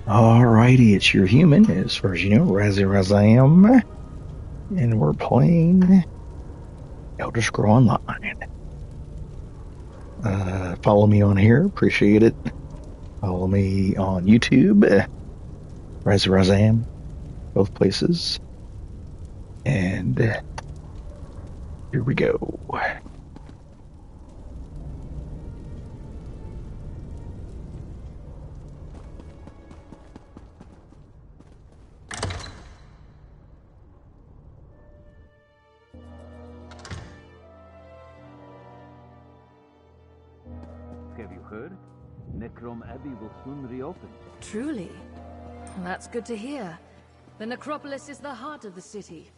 Alrighty, it's your human, as far as you know, Razam, and we're playing Elder Scroll Online. Follow me on here, appreciate it. Follow me on YouTube, Razam, both places. And here we go. Have you heard? Necrom Abbey will soon reopen. Truly? Well, that's good to hear. The necropolis is the heart of the city.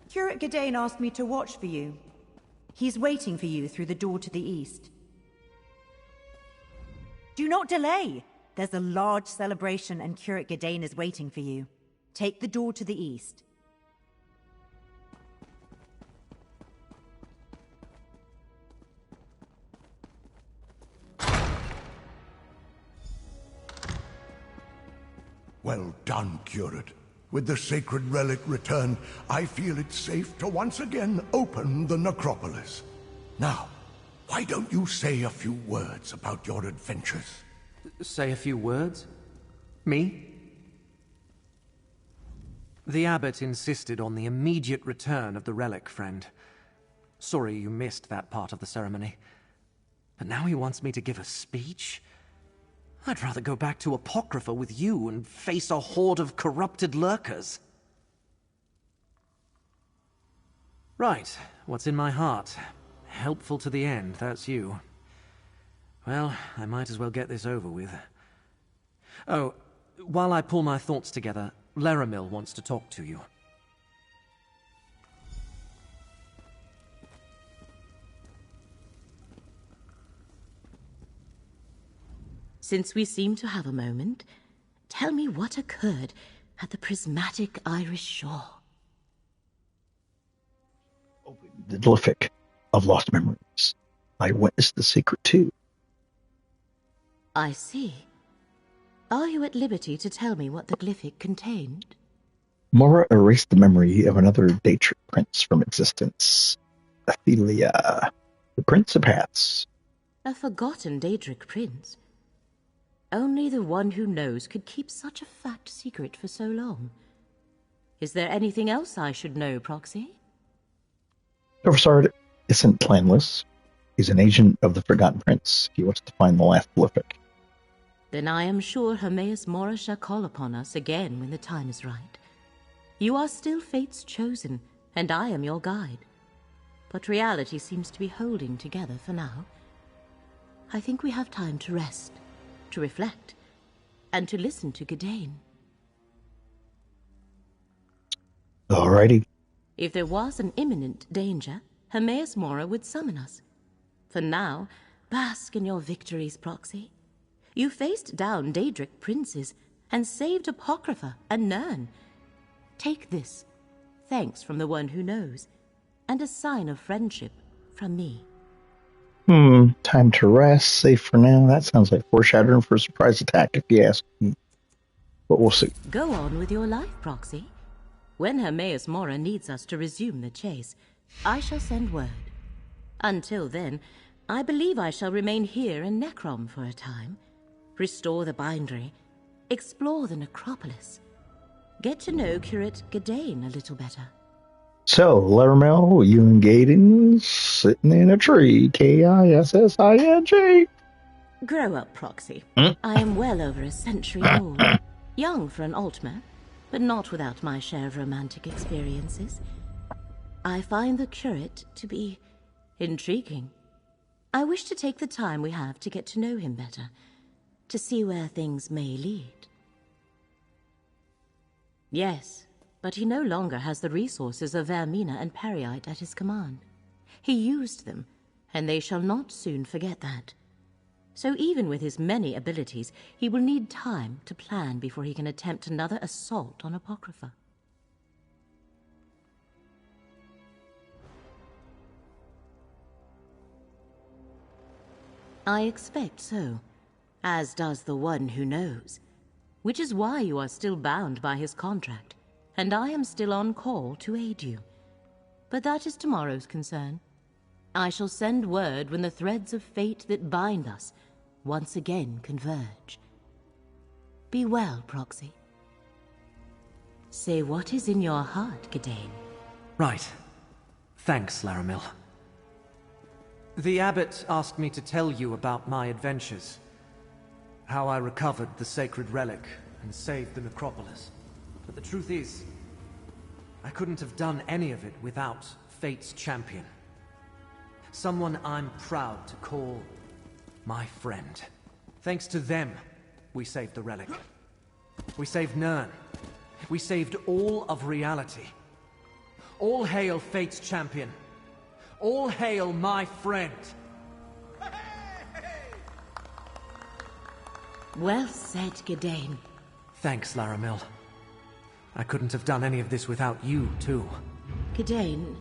Curate Gadain asked me to watch for you. He's waiting for you through the door to the east. Do not delay! There's a large celebration and Curate Gadain is waiting for you. Take the door to the east. Well done, Curate. With the sacred relic returned, I feel it's safe to once again open the necropolis. Now, why don't you say a few words about your adventures? Say a few words? Me? The abbot insisted on the immediate return of the relic, friend. Sorry you missed that part of the ceremony. But now he wants me to give a speech? I'd rather go back to Apocrypha with you and face a horde of corrupted lurkers. Right, what's in my heart? Helpful to the end, that's you. Well, I might as well get this over with. Oh, while I pull my thoughts together, Laramil wants to talk to you. Since we seem to have a moment, tell me what occurred at the prismatic Irish shore. The Glyphic of Lost Memories. I witnessed the secret too. I see. Are you at liberty to tell me what the Glyphic contained? Mora erased the memory of another Daedric prince from existence. Athelia, the Prince of Paths. A forgotten Daedric prince? Only the one who knows could keep such a fat secret for so long. Is there anything else I should know, Proxy? Oversard isn't planless. He's an agent of the Forgotten Prince. He wants to find the last Glyphic. Then I am sure Hermaeus Mora shall call upon us again when the time is right. You are still Fate's chosen, and I am your guide. But reality seems to be holding together for now. I think we have time to rest, to reflect, and to listen to Gadain. Alrighty. If there was an imminent danger, Hermaeus Mora would summon us. For now, bask in your victories, Proxy. You faced down Daedric princes and saved Apocrypha and Nirn. Take this, thanks from the one who knows, and a sign of friendship from me. Time to rest, safe for now. That sounds like foreshadowing for a surprise attack, if you ask me. But we'll see. Go on with your life, Proxy. When Hermaeus Mora needs us to resume the chase, I shall send word. Until then, I believe I shall remain here in Necrom for a time. Restore the bindery, explore the necropolis, get to know Curate Gadain a little better. So, Lermel, you and Gaiden sitting in a tree. Kissing. Grow up, Proxy. Hmm? I am well over a century old. Young for an Altmer, but not without my share of romantic experiences. I find the curate to be intriguing. I wish to take the time we have to get to know him better, to see where things may lead. Yes, but he no longer has the resources of Vermina and Periite at his command. He used them, and they shall not soon forget that. So even with his many abilities, he will need time to plan before he can attempt another assault on Apocrypha. I expect so, as does the one who knows, which is why you are still bound by his contract, and I am still on call to aid you. But that is tomorrow's concern. I shall send word when the threads of fate that bind us once again converge. Be well, Proxy. Say what is in your heart, Gidane. Right. Thanks, Laramil. The abbot asked me to tell you about my adventures. How I recovered the sacred relic and saved the necropolis. But the truth is, I couldn't have done any of it without Fate's champion. Someone I'm proud to call my friend. Thanks to them, we saved the relic. We saved Nirn. We saved all of reality. All hail Fate's champion. All hail my friend. Well said, Gidane. Thanks, Laramil. I couldn't have done any of this without you, too. Gidane.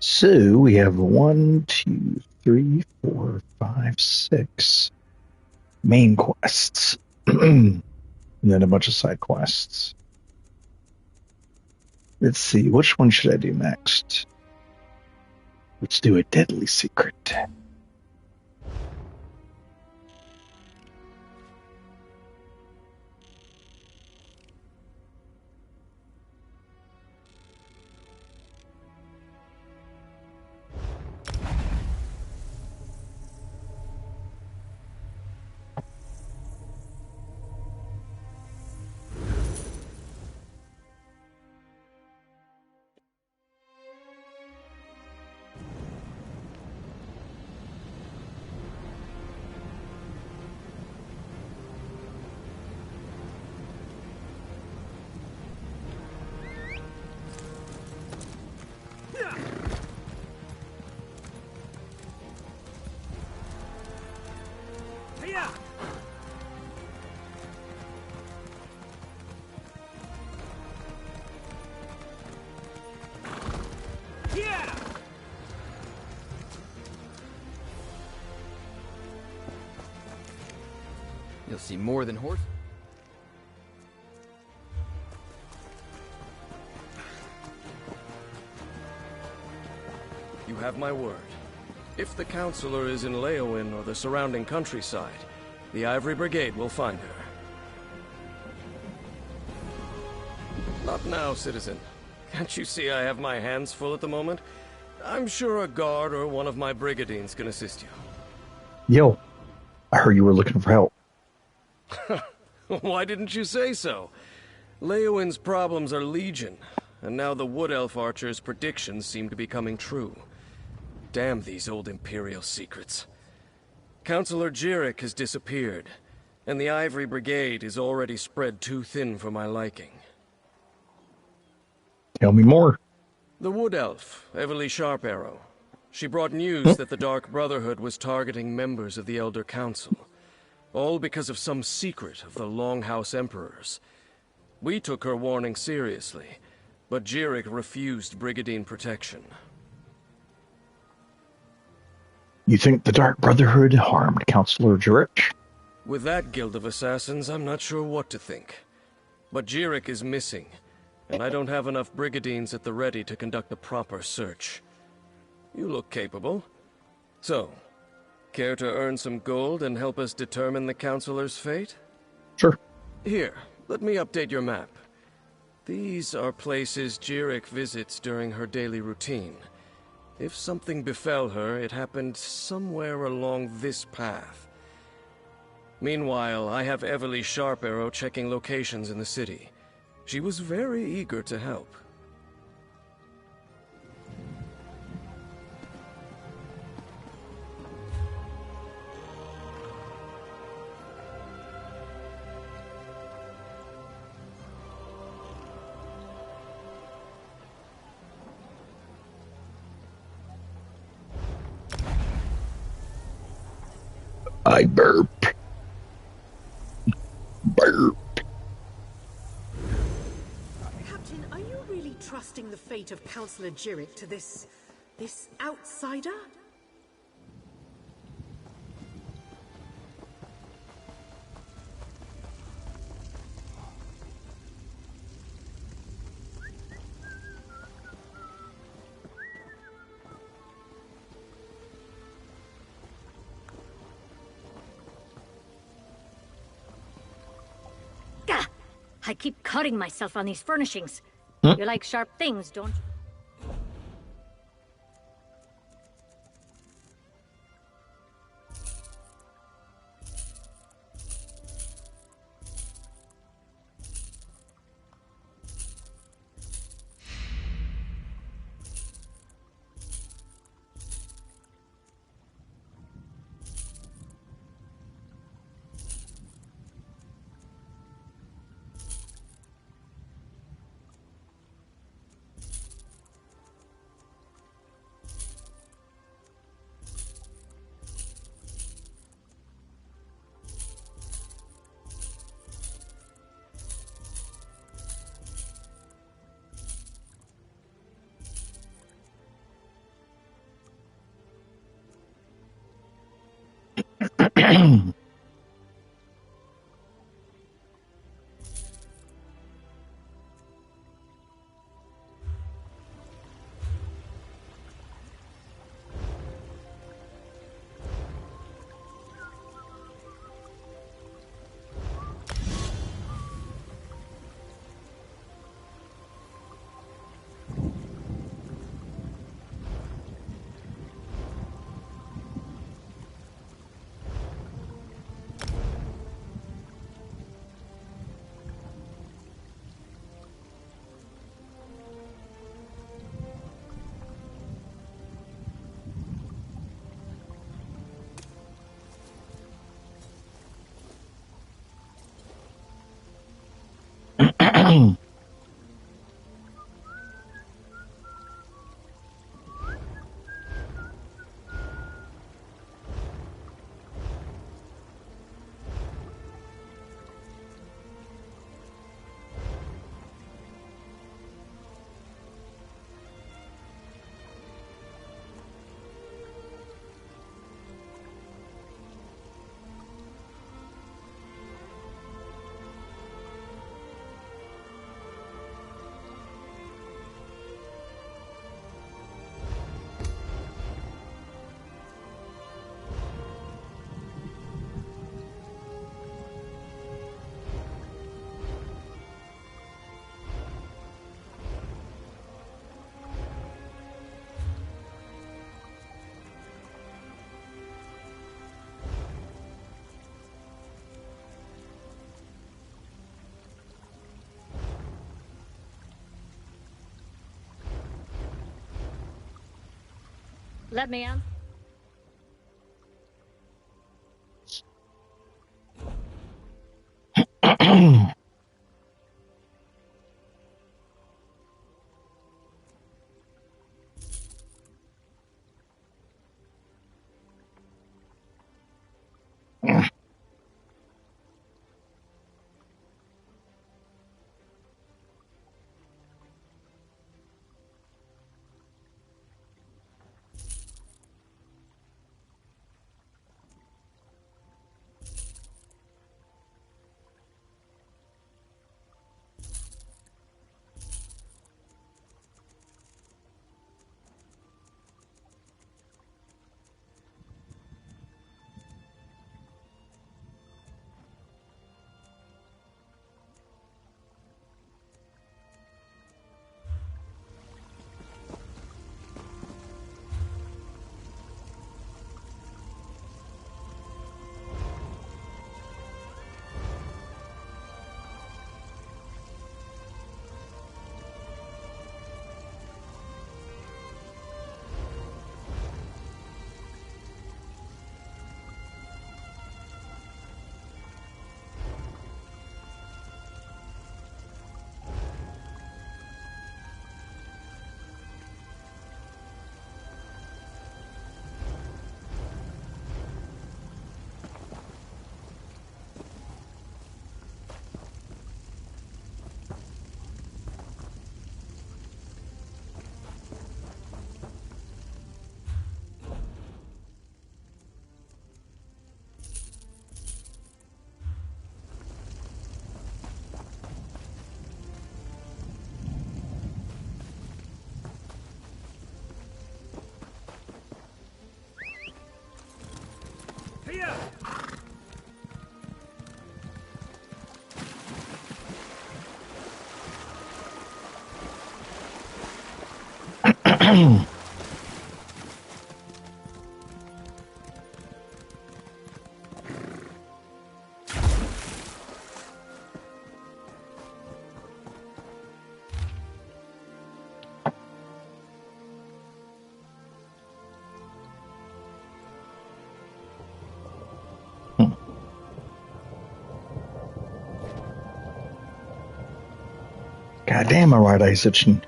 So we have 1, 2, 3, 4, 5, 6 main quests, and then a bunch of side quests. Let's see, which one should I do next? Let's do a deadly secret. You'll see more than horse. You have my word. If the Counselor is in Leowyn or the surrounding countryside, the Ivory Brigade will find her. Not now, citizen. Can't you see I have my hands full at the moment? I'm sure a guard or one of my brigadines can assist you. Yo, I heard you were looking for help. Why didn't you say so? Leowyn's problems are legion, and now the Wood Elf Archer's predictions seem to be coming true. Damn these old Imperial secrets. Counselor Jirik has disappeared, and the Ivory Brigade is already spread too thin for my liking. Tell me more. The Wood Elf, Everly Sharparrow. She brought news that the Dark Brotherhood was targeting members of the Elder Council, all because of some secret of the Longhouse Emperors. We took her warning seriously, but Jirik refused Brigadine protection. You think the Dark Brotherhood harmed Counselor Jirik? With that guild of assassins, I'm not sure what to think. But Jirik is missing, and I don't have enough Brigadines at the ready to conduct a proper search. You look capable. So, care to earn some gold and help us determine the Counselor's fate? Sure. Here, let me update your map. These are places Jirik visits during her daily routine. If something befell her, it happened somewhere along this path. Meanwhile, I have Everly Sharparrow checking locations in the city. She was very eager to help. I burp. Burp. Captain, are you really trusting the fate of Counselor Jirik to this outsider? I keep cutting myself on these furnishings. You like sharp things, don't you? Let me in. God damn, my right eye's itching.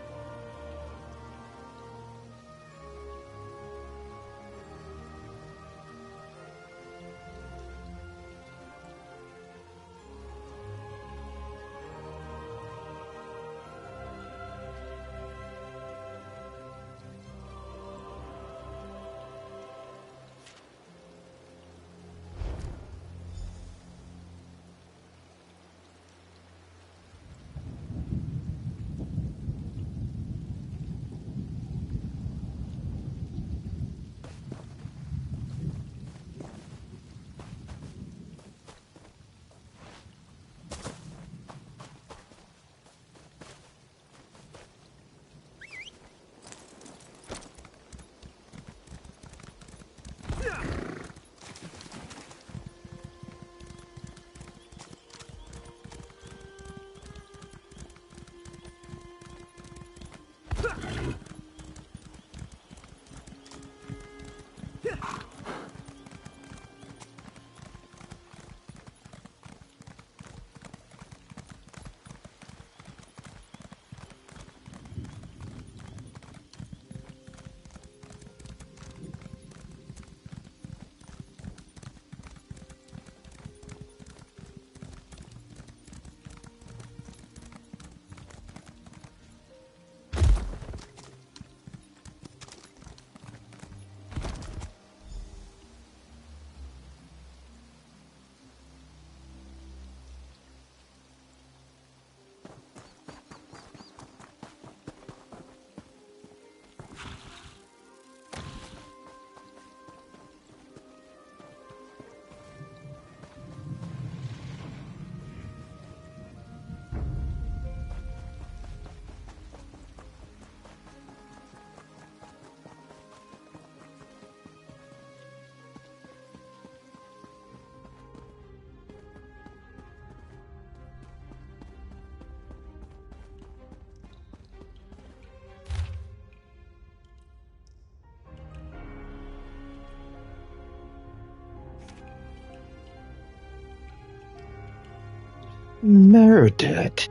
Meredith.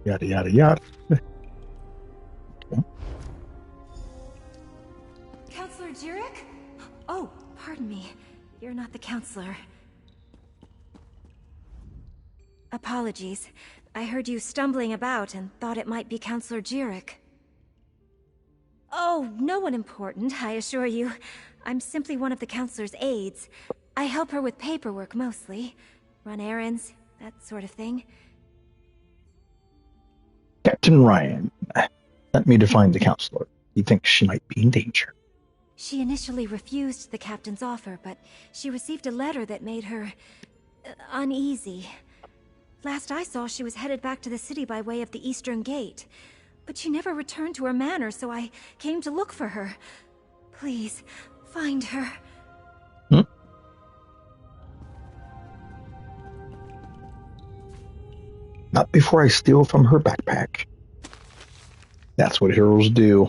Yada, yada, yada. Counselor Jurek? Oh, pardon me. You're not the counselor. Apologies. I heard you stumbling about and thought it might be Counselor Jurek. Oh, no one important, I assure you. I'm simply one of the counselor's aides. I help her with paperwork mostly. Run errands, that sort of thing. Captain Ryan sent me to find the counselor. He thinks she might be in danger. She initially refused the captain's offer, but she received a letter that made her uneasy. Last I saw, she was headed back to the city by way of the Eastern Gate. But she never returned to her manor, so I came to look for her. Please, find her. Not before I steal from her backpack. That's what heroes do.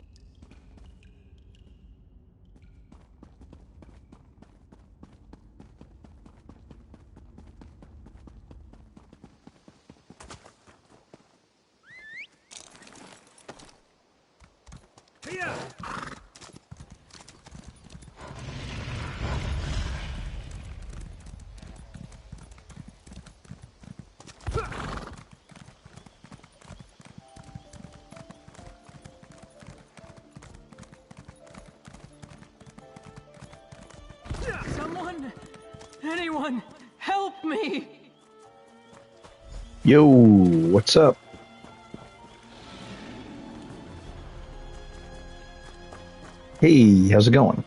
Anyone, help me! Yo, what's up? Hey, how's it going?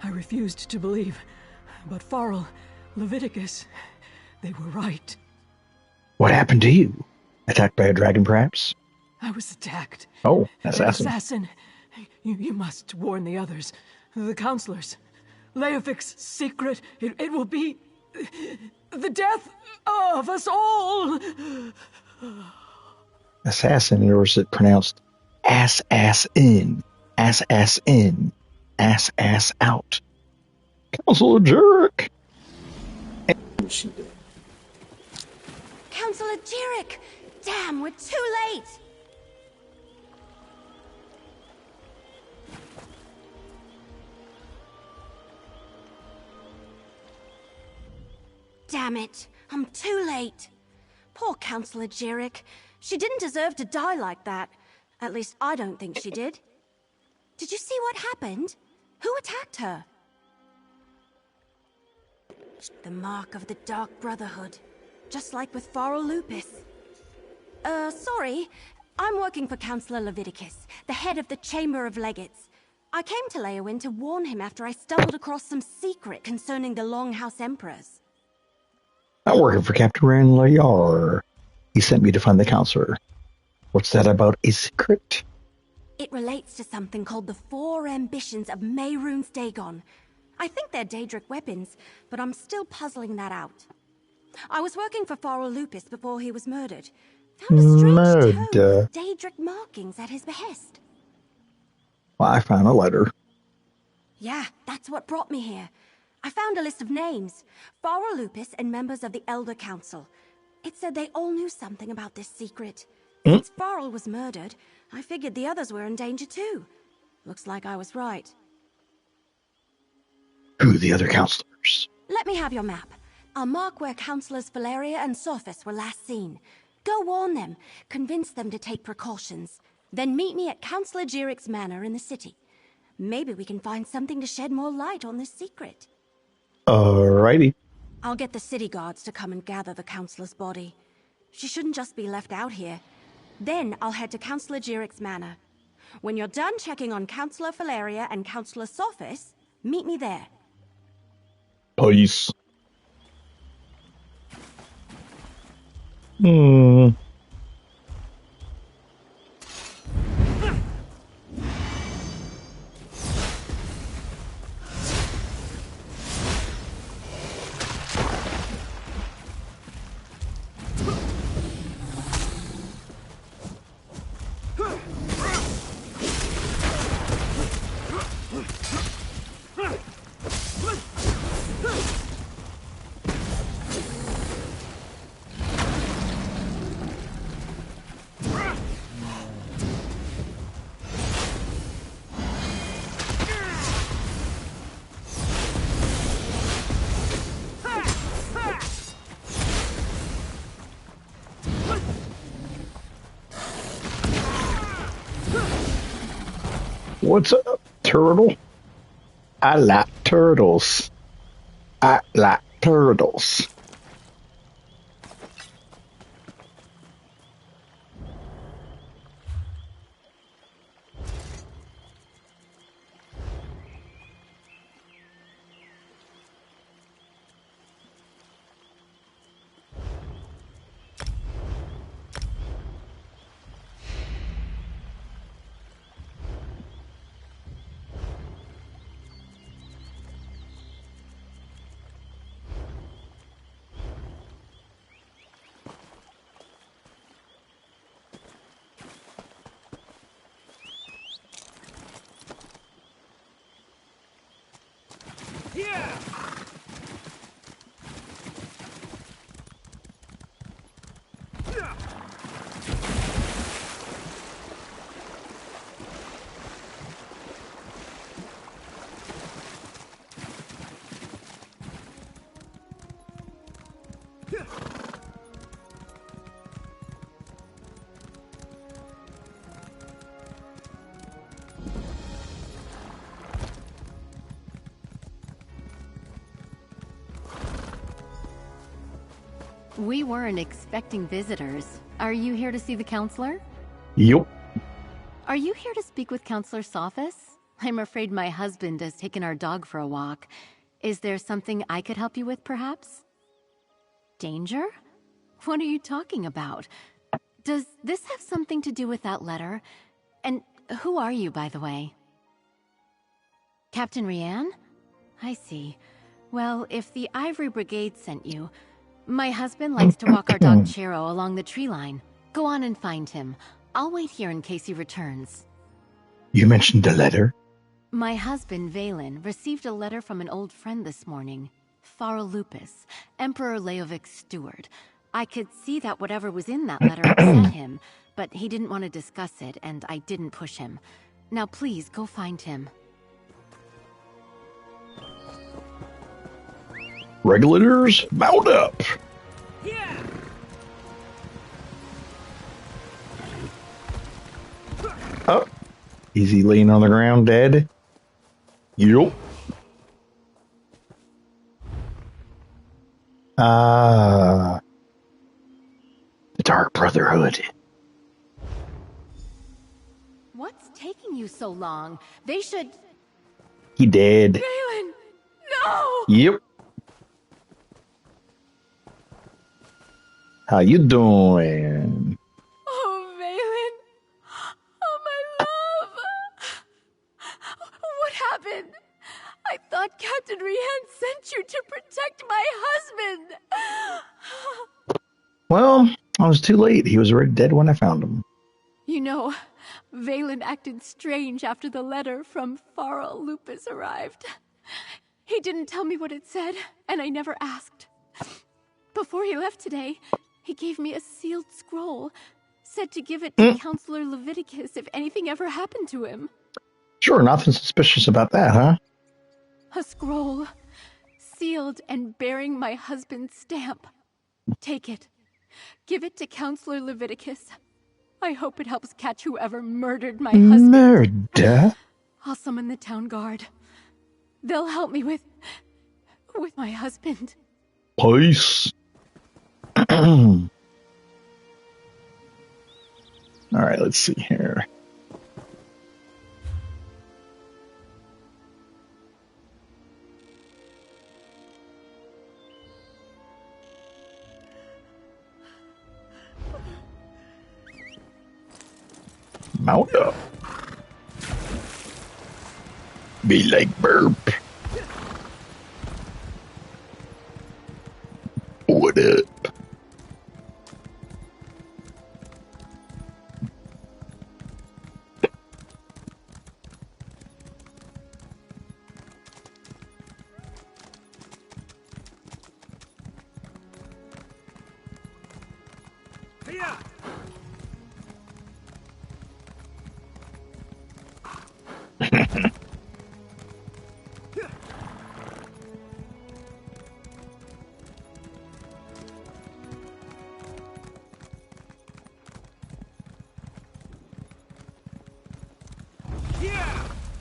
I refused to believe, but Farrell, Leviticus, they were right. What happened to you? Attacked by a dragon, perhaps? I was attacked. Oh, An assassin. assassin. You must warn the others. The counselors. Leofic's secret. It will be the death of us all. Assassin, or is it pronounced ass-ass-in? Ass-ass-in. Ass-ass out. Counselor Jurek! Counselor Jurek! Damn, we're too late! Damn it, I'm too late. Poor Counselor Jurek. She didn't deserve to die like that. At least I don't think she did. Did you see what happened? Who attacked her? The mark of the Dark Brotherhood. Just like with Farrell Lupus. Sorry. I'm working for Counselor Leviticus, the head of the Chamber of Legates. I came to Leowyn to warn him after I stumbled across some secret concerning the Longhouse Emperors. I'm working for Captain Rand Layar. He sent me to find the counselor. What's that about a secret? It relates to something called the Four Ambitions of Mehrunes Dagon. I think they're Daedric weapons, but I'm still puzzling that out. I was working for Farrell Lupus before he was murdered. Found a strange tome with Daedric markings at his behest. Well, I found a letter. Yeah, that's what brought me here. I found a list of names. Farrell Lupus and members of the Elder Council. It said they all knew something about this secret. Since Farrell was murdered, I figured the others were in danger too. Looks like I was right. Who are the other counselors? Let me have your map. I'll mark where Councillors Valeria and Sophis were last seen. Go warn them. Convince them to take precautions. Then meet me at Counselor Jurek's manor in the city. Maybe we can find something to shed more light on this secret. Alrighty. I'll get the city guards to come and gather the counselor's body. She shouldn't just be left out here. Then I'll head to Counselor Jurek's manor. When you're done checking on Counselor Valeria and Counselor Sophis, meet me there. Peace. What's up, turtle? I like turtles. I like turtles. We weren't expecting visitors. Are you here to see the counselor? Yup. Are you here to speak with Counselor Sophis? I'm afraid my husband has taken our dog for a walk. Is there something I could help you with, perhaps? Danger? What are you talking about? Does this have something to do with that letter? And who are you, by the way? Captain Rianne? I see. Well, if the Ivory Brigade sent you, my husband likes to walk our dog Chero along the tree line. Go on and find him. I'll wait here in case he returns. You mentioned the letter? My husband, Valen, received a letter from an old friend this morning. Farah Lupus, Emperor Leovic's steward. I could see that whatever was in that letter upset him, but he didn't want to discuss it, and I didn't push him. Now please, go find him. Regulators, mount up! Oh, is he laying on the ground dead? Yup. The Dark Brotherhood. What's taking you so long? They should... He dead. Valen! No! Yep. How you doing? Oh, Valen. Oh, my love. What happened? I thought Captain Rianne sent you to protect my husband. Well, I was too late. He was already dead when I found him. You know, Valen acted strange after the letter from Farah Lupus arrived. He didn't tell me what it said, and I never asked. Before he left today, he gave me a sealed scroll, said to give it to Counselor Leviticus if anything ever happened to him. Sure, nothing suspicious about that, huh? A scroll, sealed and bearing my husband's stamp. Take it. Give it to Counselor Leviticus. I hope it helps catch whoever murdered my husband. Murder? I'll summon the town guard. They'll help me with my husband. Peace. All right, let's see here. Mount up. Be like burp. What up?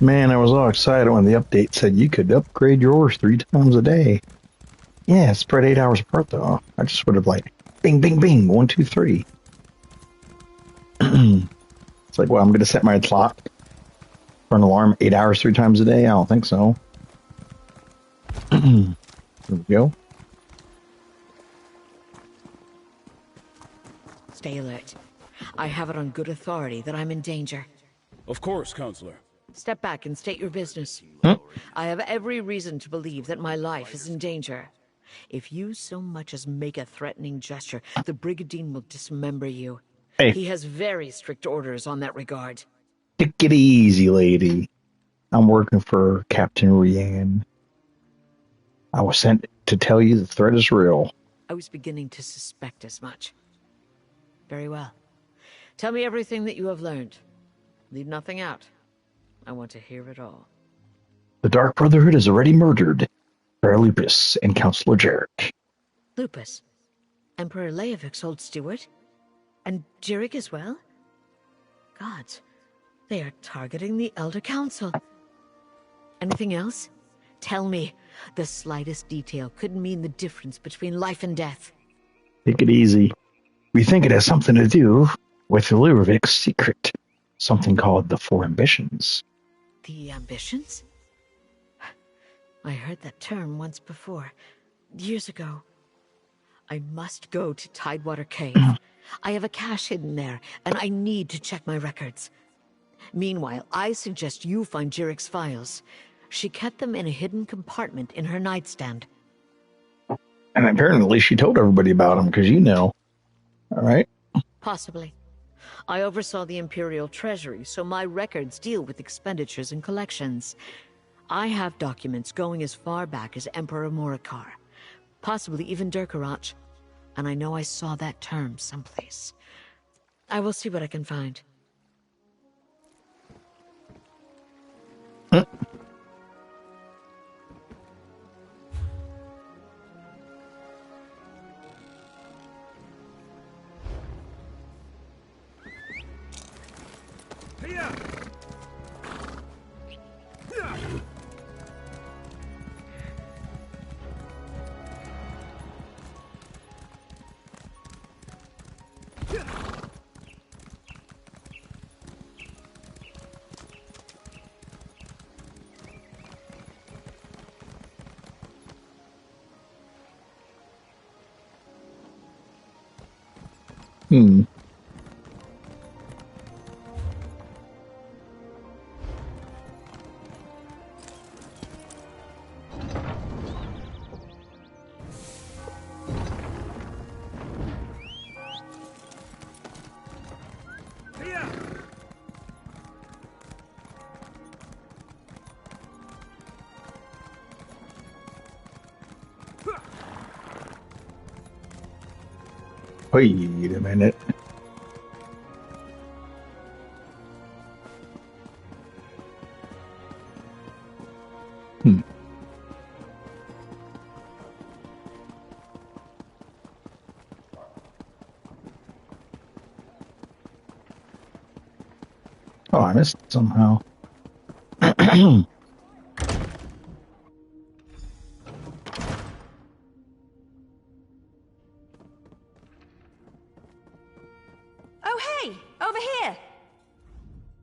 Man, I was all excited when the update said you could upgrade yours 3 times a day. Yeah, spread 8 hours apart though. I just would have like, bing, bing, bing, 1, 2, 3. It's like, well, I'm going to set my clock for an alarm 8 hours 3 times a day. I don't think so. There we go. Stay alert. I have it on good authority that I'm in danger. Of course, Counselor. Step back and state your business. I have every reason to believe that my life is in danger. If you so much as make a threatening gesture, the Brigadine will dismember you. Hey. He has very strict orders on that regard. Take it easy, lady. I'm working for Captain Rianne. I was sent to tell you the threat is real. I was beginning to suspect as much. Very well. Tell me everything that you have learned. Leave nothing out. I want to hear it all. The Dark Brotherhood has already murdered Farah Lupus and Counselor Jarek. Lupus? Emperor Leovic's old steward? And Jarek as well? Gods, they are targeting the Elder Council. Anything else? Tell me. The slightest detail could mean the difference between life and death. Take it easy. We think it has something to do with Lurvik's secret. Something called the Four Ambitions. The ambitions? I heard that term once before, years ago. I must go to Tidewater Cave. I have a cache hidden there, and I need to check my records. Meanwhile, I suggest you find Jirik's files. She kept them in a hidden compartment in her nightstand. And apparently she told everybody about him, because you know. All right? Possibly. I oversaw the Imperial Treasury, so my records deal with expenditures and collections. I have documents going as far back as Emperor Morikar, possibly even Durkarach, and I know I saw that term someplace. I will see what I can find. Hmm. Wait a minute. Oh, I missed it somehow. Oh, hey! Over here!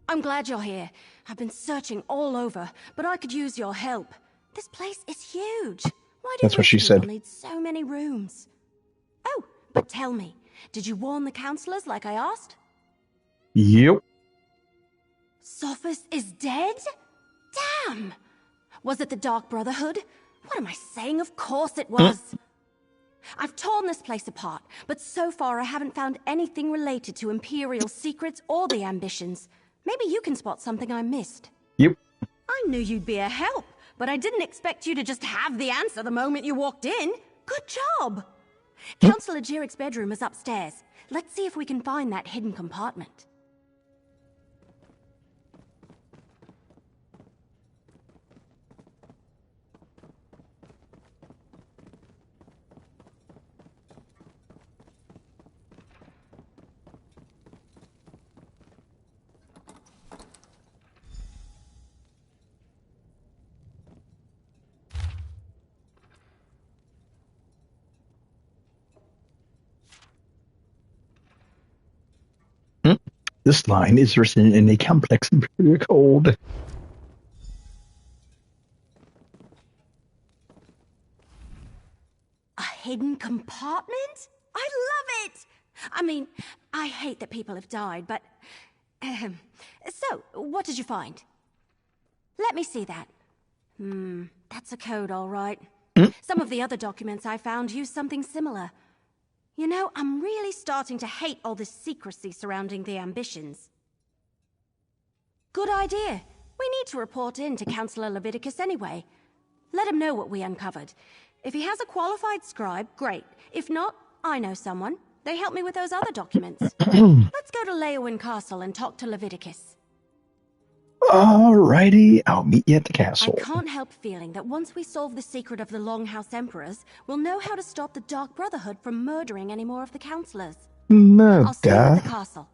I'm glad you're here. I've been searching all over, but I could use your help. This place is huge. Why do That's what she rich people said. need so many rooms? Oh, but tell me, did you warn the counselors like I asked? Yep. Sophus is dead? Damn! Was it the Dark Brotherhood? What am I saying? Of course it was! I've torn this place apart, but so far I haven't found anything related to Imperial secrets or the ambitions. Maybe you can spot something I missed. Yep. I knew you'd be a help, but I didn't expect you to just have the answer the moment you walked in. Good job! Councillor Jirik's bedroom is upstairs. Let's see if we can find that hidden compartment. This line is written in a complex Imperial code. A hidden compartment? I love it! I mean, I hate that people have died, but... So, what did you find? Let me see that. That's a code, all right. Some of the other documents I found use something similar. You know, I'm really starting to hate all this secrecy surrounding the ambitions. Good idea. We need to report in to Councillor Leviticus anyway. Let him know what we uncovered. If he has a qualified scribe, great. If not, I know someone. They helped me with those other documents. Let's go to Leowyn Castle and talk to Leviticus. Alrighty, I'll meet you at the castle. I can't help feeling that once we solve the secret of the Longhouse Emperors, we'll know how to stop the Dark Brotherhood from murdering any more of the counselors. I'll see you at the castle.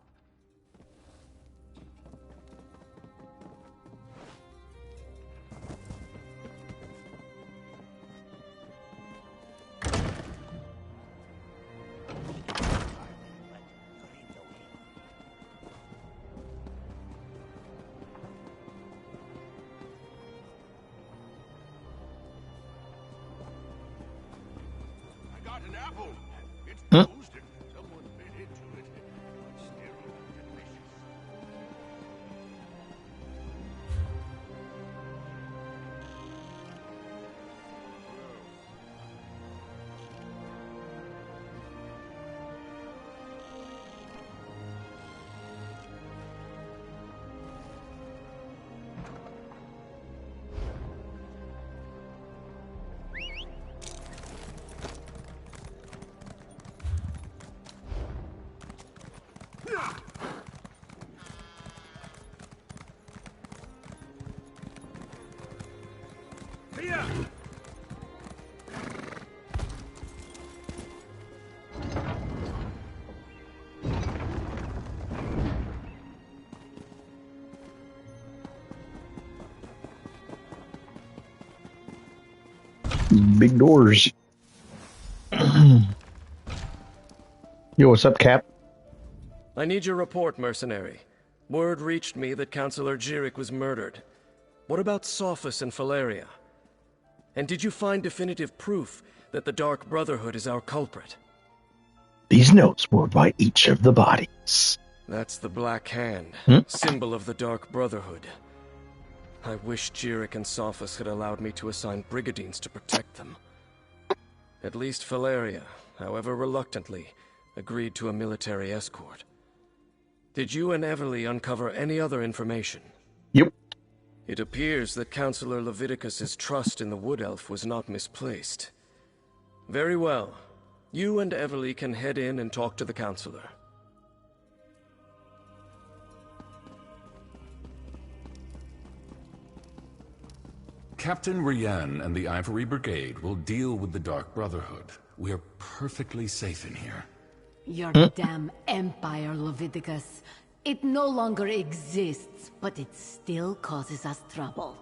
Big doors. Yo, what's up, Cap? I need your report, mercenary. Word reached me that Councillor Jirik was murdered. What about Sophus and Valeria? And did you find definitive proof that the Dark Brotherhood is our culprit? These notes were by each of the bodies. That's the Black Hand, symbol of the Dark Brotherhood. I wish Jirik and Sophus had allowed me to assign brigadines to protect them. At least Valeria, however reluctantly, agreed to a military escort. Did you and Everly uncover any other information? Yep. It appears that Councillor Leviticus's trust in the Wood Elf was not misplaced. Very well. You and Everly can head in and talk to the Councillor. Captain Rian and the Ivory Brigade will deal with the Dark Brotherhood. We are perfectly safe in here. Your damn empire, Leviticus. It no longer exists, but it still causes us trouble.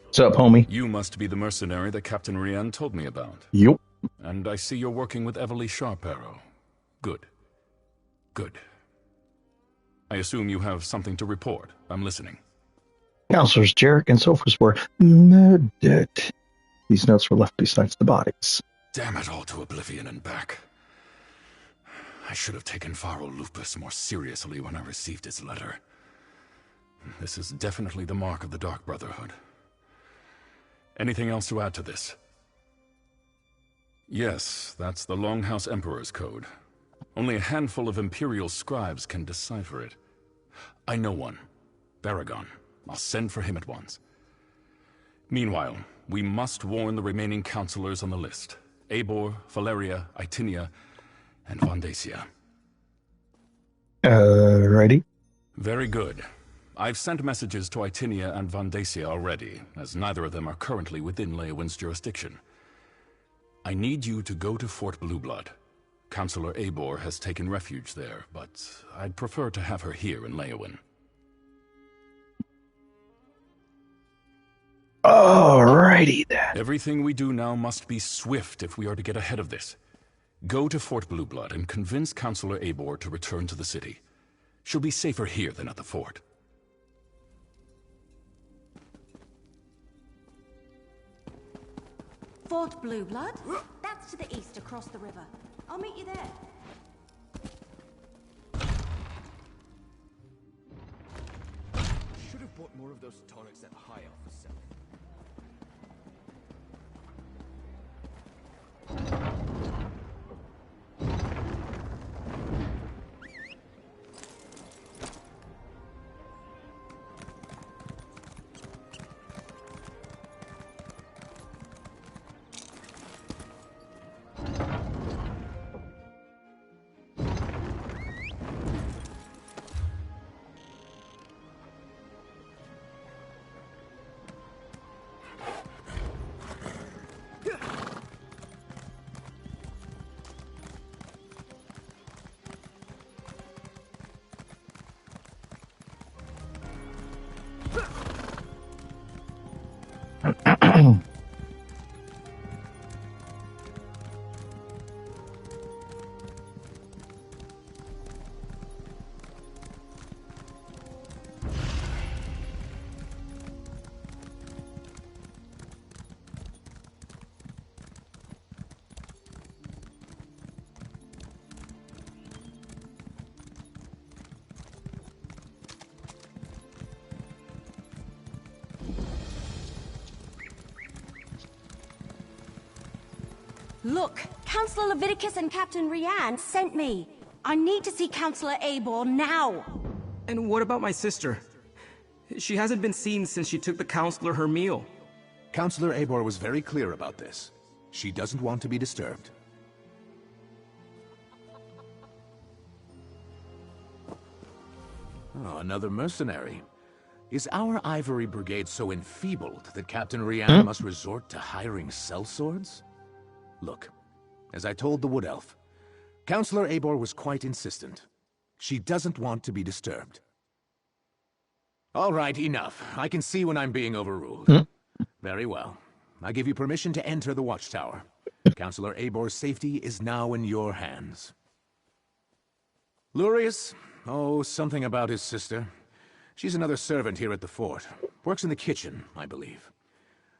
What's up, homie? You must be the mercenary that Captain Rian told me about. Yup. And I see you're working with Everly Sharparrow. Good. Good. I assume you have something to report. I'm listening. Councilors Jirik and Sophus were murdered. These notes were left beside the bodies. Damn it all to oblivion and back. I should have taken Pharaoh Lupus more seriously when I received his letter. This is definitely the mark of the Dark Brotherhood. Anything else to add to this? Yes, that's the Longhouse Emperor's code. Only a handful of Imperial scribes can decipher it. I know one. Baragon. I'll send for him at once. Meanwhile, we must warn the remaining councillors on the list. Eivor, Valeria, Itinia, and Vondacia. Ready? Very good. I've sent messages to Itinia and Vondacia already, as neither of them are currently within Leowin's jurisdiction. I need you to go to Fort Blueblood. Councillor Eivor has taken refuge there, but I'd prefer to have her here in Leowin. Alrighty then. Everything we do now must be swift if we are to get ahead of this. Go to Fort Blueblood and convince Councillor Eivor to return to the city. She'll be safer here than at the fort. Fort Blueblood? That's to the east across the river. I'll meet you there. Should have bought more of those tonics that High Elf was selling. Look, Councillor Leviticus and Captain Rian sent me. I need to see Councillor Eivor now. And what about my sister? She hasn't been seen since she took the Councillor her meal. Councillor Eivor was very clear about this. She doesn't want to be disturbed. Oh, another mercenary. Is our Ivory Brigade so enfeebled that Captain Rian must resort to hiring sellswords? Look, as I told the Wood Elf, Councillor Eivor was quite insistent. She doesn't want to be disturbed. All right, enough. I can see when I'm being overruled. Very well. I give you permission to enter the watchtower. Counselor Ebor's safety is now in your hands. Lurius? Oh, something about his sister. She's another servant here at the fort. Works in the kitchen, I believe.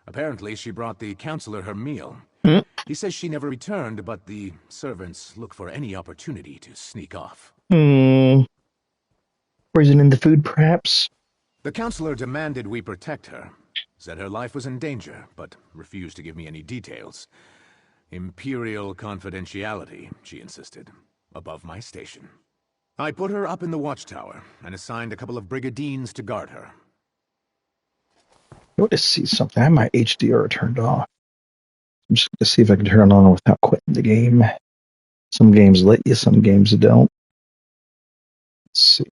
Apparently, she brought the counselor her meal. He says she never returned, but the servants look for any opportunity to sneak off. Poison in the food, perhaps? The counselor demanded we protect her. Said her life was in danger, but refused to give me any details. Imperial confidentiality, she insisted. Above my station. I put her up in the watchtower, and assigned a couple of brigadines to guard her. I want to see something. I have my HDR turned off. I'm just going to see if I can turn it on without quitting the game. Some games let you, some games don't. Let's see.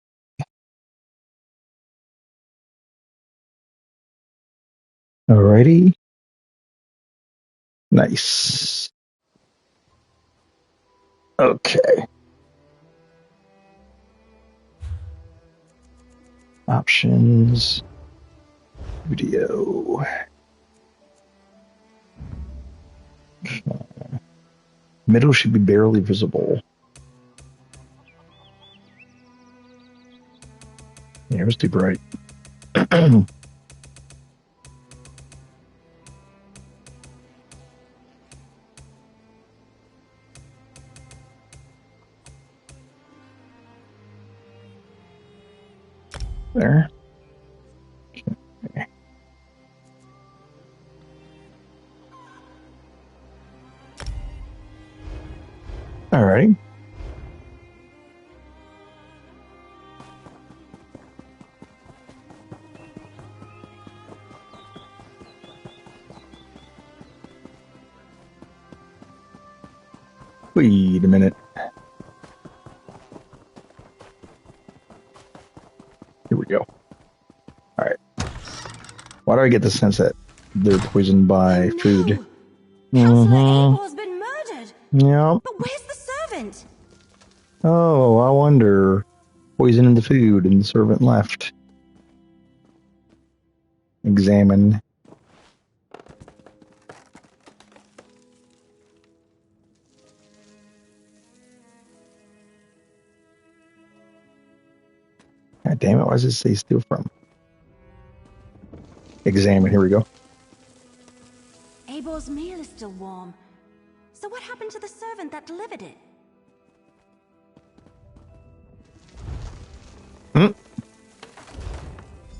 Alrighty. Nice. Okay. Options. Video. Middle should be barely visible. Yeah, it was too bright. There. Okay. All right. Wait a minute. Here we go. All right. Why do I get the sense that they're poisoned by food? Ebor's been murdered. Yep. But where's the servant? Oh, I wonder. Poison in the food, and the servant left. Examine. God damn it, why does it say steal from? Examine, here we go. Ebor's meal is still warm. So what happened to the servant that delivered it?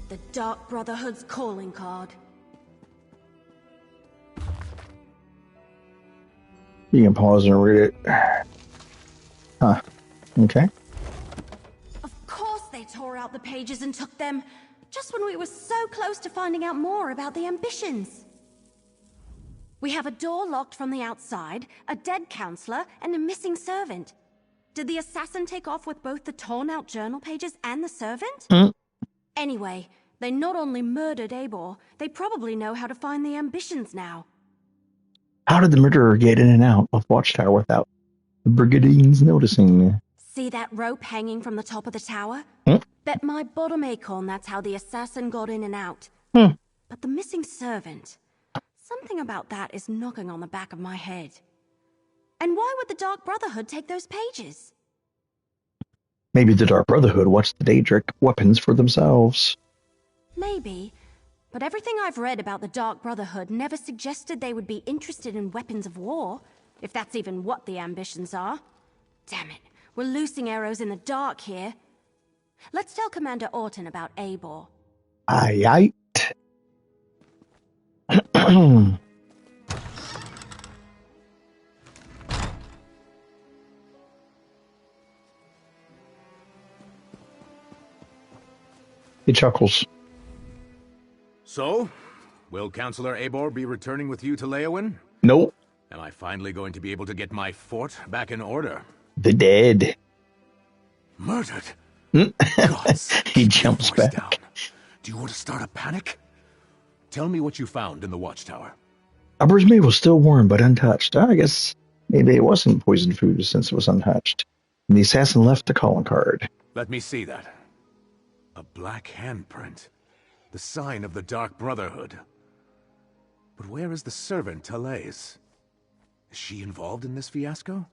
The Dark Brotherhood's calling card. You can pause and read it. Huh. Okay. Of course they tore out the pages and took them, just when we were so close to finding out more about the ambitions. We have a door locked from the outside, a dead counselor, and a missing servant. Did the assassin take off with both the torn-out journal pages and the servant? Anyway, they not only murdered Ebor, they probably know how to find the ambitions now. How did the murderer get in and out of Watchtower without the brigadines noticing? See that rope hanging from the top of the tower? Bet my bottom acorn that's how the assassin got in and out. But the missing servant... Something about that is knocking on the back of my head. And why would the Dark Brotherhood take those pages? Maybe the Dark Brotherhood watched the Daedric weapons for themselves. Maybe. But everything I've read about the Dark Brotherhood never suggested they would be interested in weapons of war, if that's even what the ambitions are. Damn it, we're loosing arrows in the dark here. Let's tell Commander Orton about Ebor. Aye. He chuckles. So, will Counselor Ebor be returning with you to Leyawiin? Nope. Am I finally going to be able to get my fort back in order? The dead. Murdered? He jumps back. Down. Do you want to start a panic? Tell me what you found in the watchtower. Ebor's meat was still warm but untouched. I guess maybe it wasn't poisoned food since it was untouched. And the assassin left the calling card. Let me see that. A black handprint. The sign of the Dark Brotherhood. But where is the servant, Talais? Is she involved in this fiasco?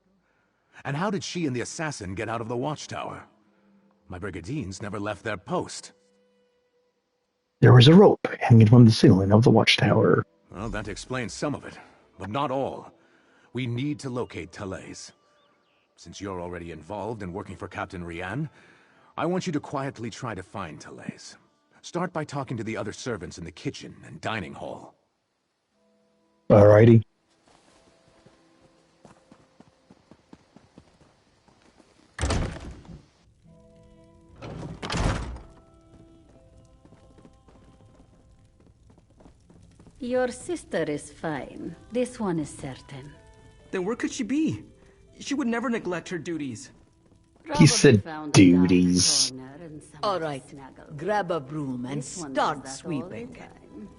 And how did she and the assassin get out of the watchtower? My brigandines never left their post. There was a rope hanging from the ceiling of the watchtower. Well, that explains some of it, but not all. We need to locate Talais. Since you're already involved in working for Captain Rian, I want you to quietly try to find Talais. Start by talking to the other servants in the kitchen and dining hall. Alrighty. Your sister is fine. This one is certain. Then where could she be? She would never neglect her duties. He said duties. All right, grab a broom and start sweeping.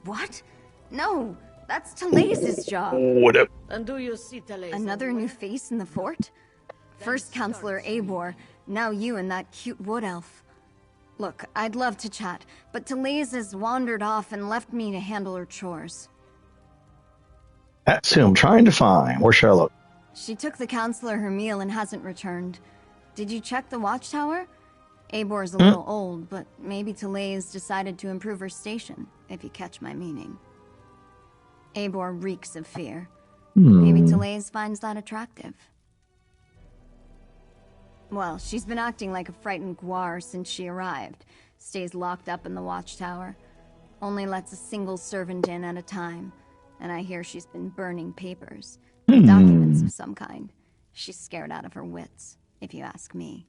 What? No, that's Talais' job. What up? And do you see Talais? Another new face in the fort? First Counselor Eivor, now you and that cute wood elf. Look, I'd love to chat, but Talais has wandered off and left me to handle her chores. That's who I'm trying to find. Where should I look? She took the Counselor her meal and hasn't returned. Did you check the watchtower? Eivor's a little old, but maybe Talais decided to improve her station, if you catch my meaning. Eivor reeks of fear. Maybe Talais finds that attractive. Well, she's been acting like a frightened guar since she arrived. Stays locked up in the watchtower. Only lets a single servant in at a time. And I hear she's been burning papers. Documents of some kind. She's scared out of her wits, if you ask me.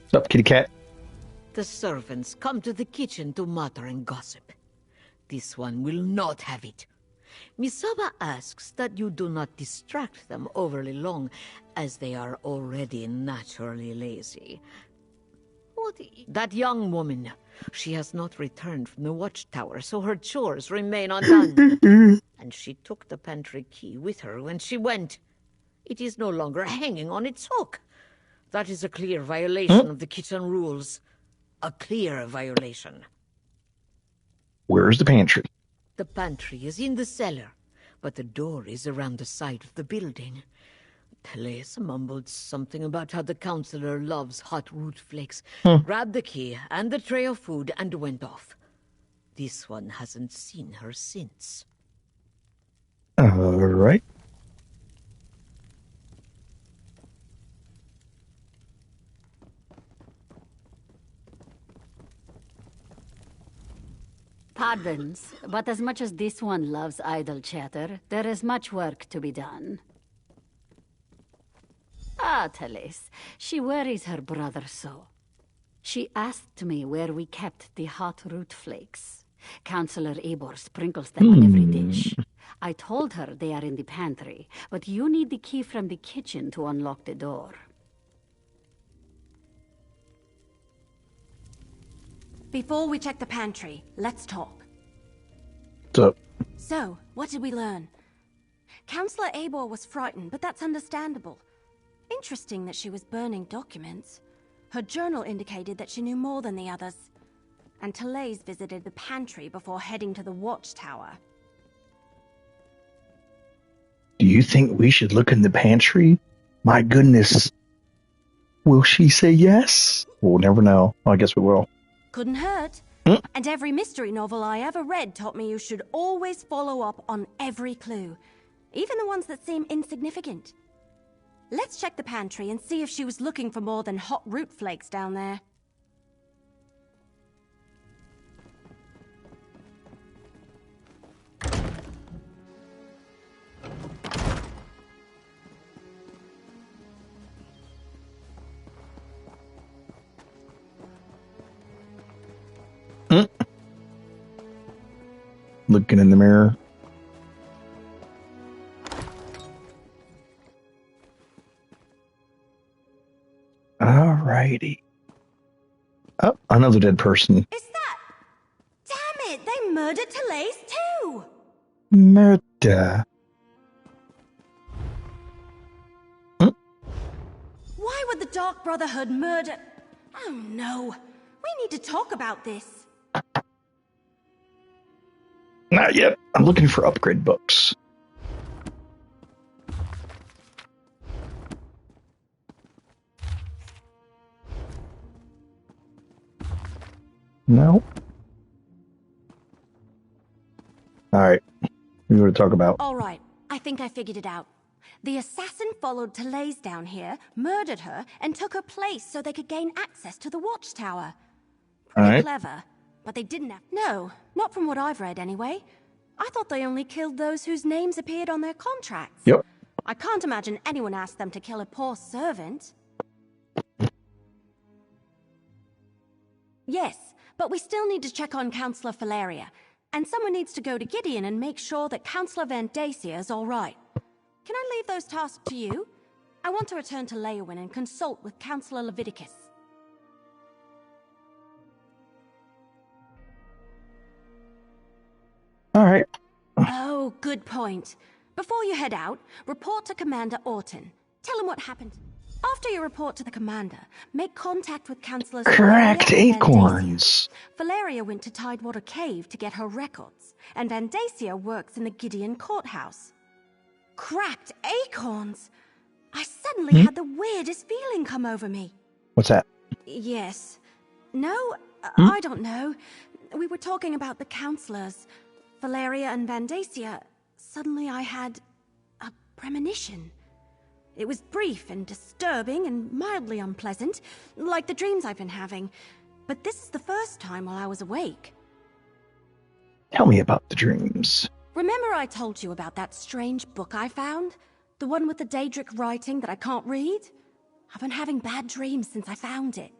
What's up, kitty cat? The servants come to the kitchen to mutter and gossip. This one will not have it. Misaba asks that you do not distract them overly long, as they are already naturally lazy. That young woman, she has not returned from the watchtower, so her chores remain undone. And she took the pantry key with her when she went. It is no longer hanging on its hook. That is a clear violation of the kitchen rules. A clear violation. Where's the pantry? The pantry is in the cellar, but the door is around the side of the building. Talais mumbled something about how the counselor loves hot root flakes, grabbed the key and the tray of food and went off. This one hasn't seen her since. Alright. Pardons, but as much as this one loves idle chatter, there is much work to be done. Ah, Talais, she worries her brother so. She asked me where we kept the hot root flakes. Counselor Eivor sprinkles them on every dish. I told her they are in the pantry, but you need the key from the kitchen to unlock the door. Before we check the pantry, let's talk. What's up? So, what did we learn? Counselor Eivor was frightened, but that's understandable. Interesting that she was burning documents. Her journal indicated that she knew more than the others. And Talais visited the pantry before heading to the watchtower. Do you think we should look in the pantry? My goodness. Will she say yes? We'll never know. Well, I guess we will. Couldn't hurt. And every mystery novel I ever read taught me you should always follow up on every clue, even the ones that seem insignificant. Let's check the pantry and see if she was looking for more than hot root flakes down there. Looking in the mirror. Alrighty. Oh, another dead person. Is that... Damn it! They murdered Talais too! Murder. Why would the Dark Brotherhood murder... Oh no. We need to talk about this. Not yet. I'm looking for upgrade books. No. All right. We were to talk about. All right. I think I figured it out. The assassin followed Therese down here, murdered her, and took her place so they could gain access to the watchtower. Pretty clever. But they didn't have... No, not from what I've read anyway. I thought they only killed those whose names appeared on their contracts. Yep. I can't imagine anyone asked them to kill a poor servant. Yes, but we still need to check on Councillor Valeria. And someone needs to go to Gideon and make sure that Councillor Vandacia is all right. Can I leave those tasks to you? I want to return to Leowyn and consult with Councillor Leviticus. All right. Oh, good point. Before you head out, report to Commander Orton. Tell him what happened. After you report to the commander, make contact with Councillors... Correct acorns. Valeria went to Tidewater Cave to get her records, and Vandacia works in the Gideon courthouse. Cracked acorns! I suddenly had the weirdest feeling come over me. What's that? Yes. No, I don't know. We were talking about the counselors, Valeria and Vandacia. Suddenly I had a premonition. It was brief and disturbing and mildly unpleasant, like the dreams I've been having. But this is the first time while I was awake. Tell me about the dreams. Remember I told you about that strange book I found? The one with the Daedric writing that I can't read? I've been having bad dreams since I found it,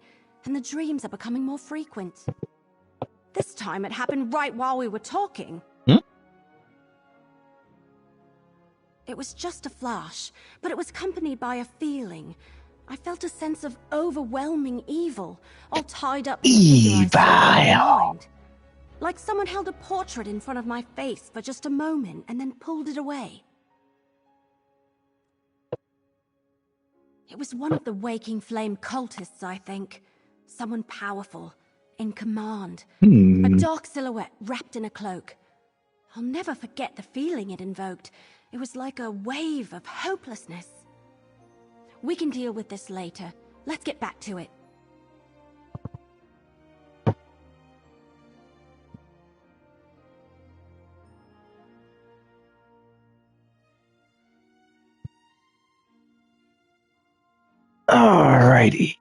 and the dreams are becoming more frequent. This time it happened right while we were talking. It was just a flash, but it was accompanied by a feeling. I felt a sense of overwhelming evil, all tied up in my mind. Like someone held a portrait in front of my face for just a moment and then pulled it away. It was one of the Waking Flame cultists, I think. Someone powerful, in command. A dark silhouette wrapped in a cloak. I'll never forget the feeling it invoked. It was like a wave of hopelessness. We can deal with this later. Let's get back to it. Alrighty.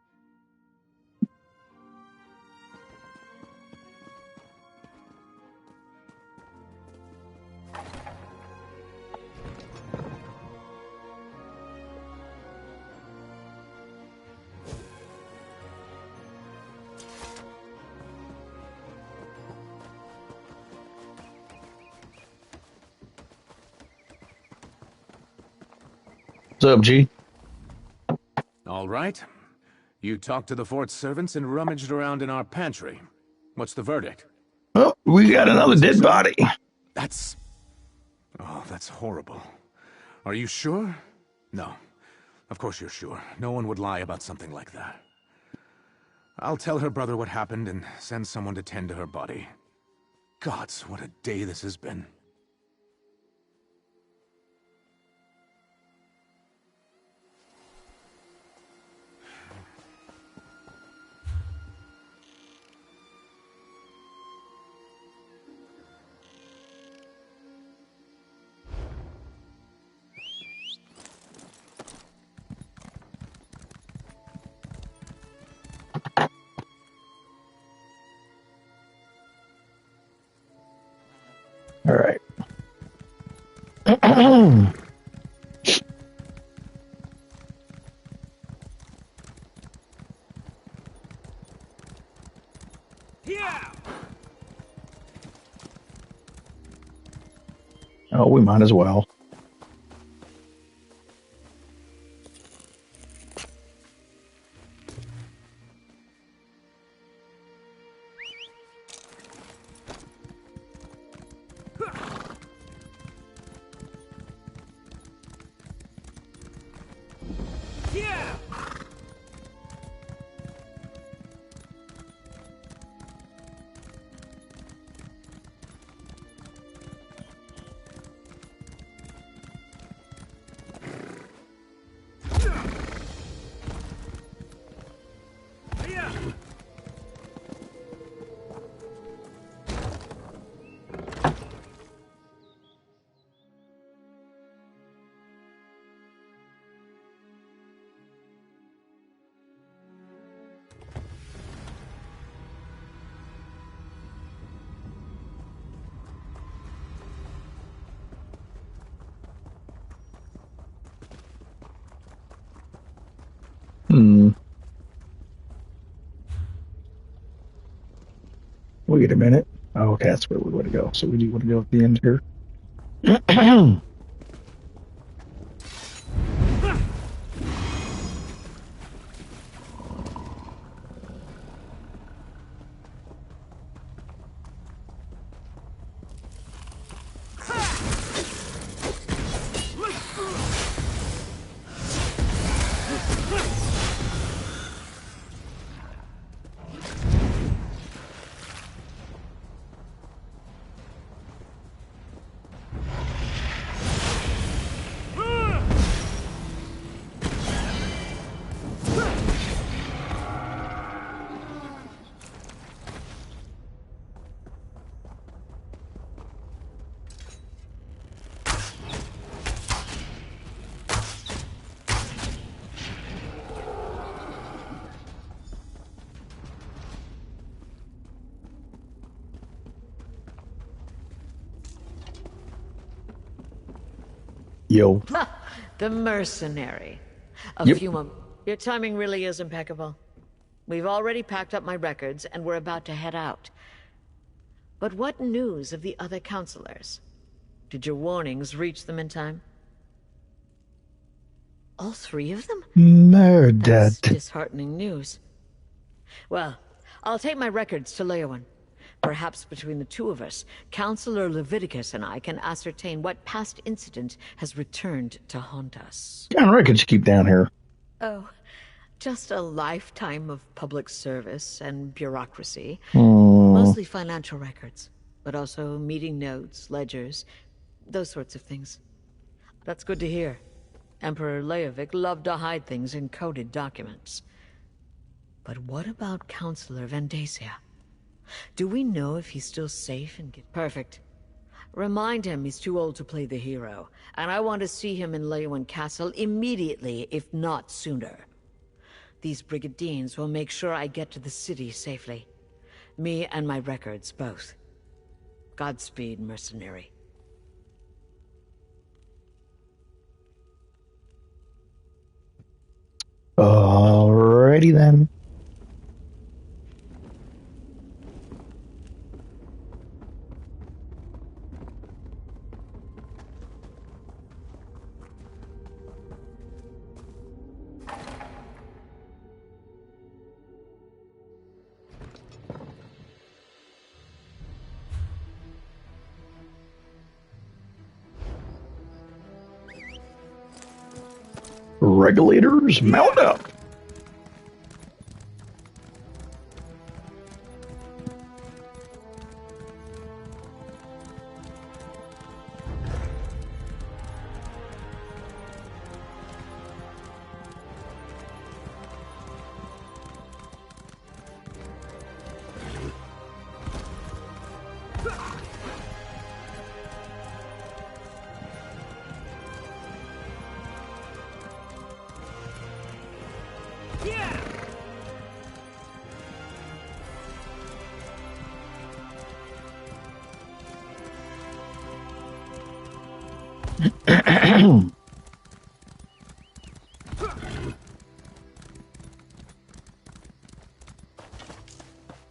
What's up, G? All right. You talked to the fort's servants and rummaged around in our pantry. What's the verdict? Oh, we got another dead body. That's... Oh, that's horrible. Are you sure? No. Of course you're sure. No one would lie about something like that. I'll tell her brother what happened and send someone to tend to her body. Gods, what a day this has been. All right. Oh, we might as well. Wait a minute. Oh, okay, that's where we want to go. So we do want to go at the end here. Yo. The mercenary. Yep. Your timing really is impeccable. We've already packed up my records, and we're about to head out. But what news of the other counselors? Did your warnings reach them in time? All 3 of them? Murdered. That's disheartening news. Well, I'll take my records to Leowyn. Perhaps between the 2 of us, Counselor Leviticus and I can ascertain what past incident has returned to haunt us. What kind of records you keep down here? Oh, just a lifetime of public service and bureaucracy. Aww. Mostly financial records, but also meeting notes, ledgers, those sorts of things. That's good to hear. Emperor Leovic loved to hide things in coded documents. But what about Counselor Vandacia? Do we know if he's still safe and Perfect. Remind him he's too old to play the hero, and I want to see him in Leowyn Castle immediately, if not sooner. These brigadines will make sure I get to the city safely. Me and my records, both. Godspeed, mercenary. Alrighty then. Regulators, mount up.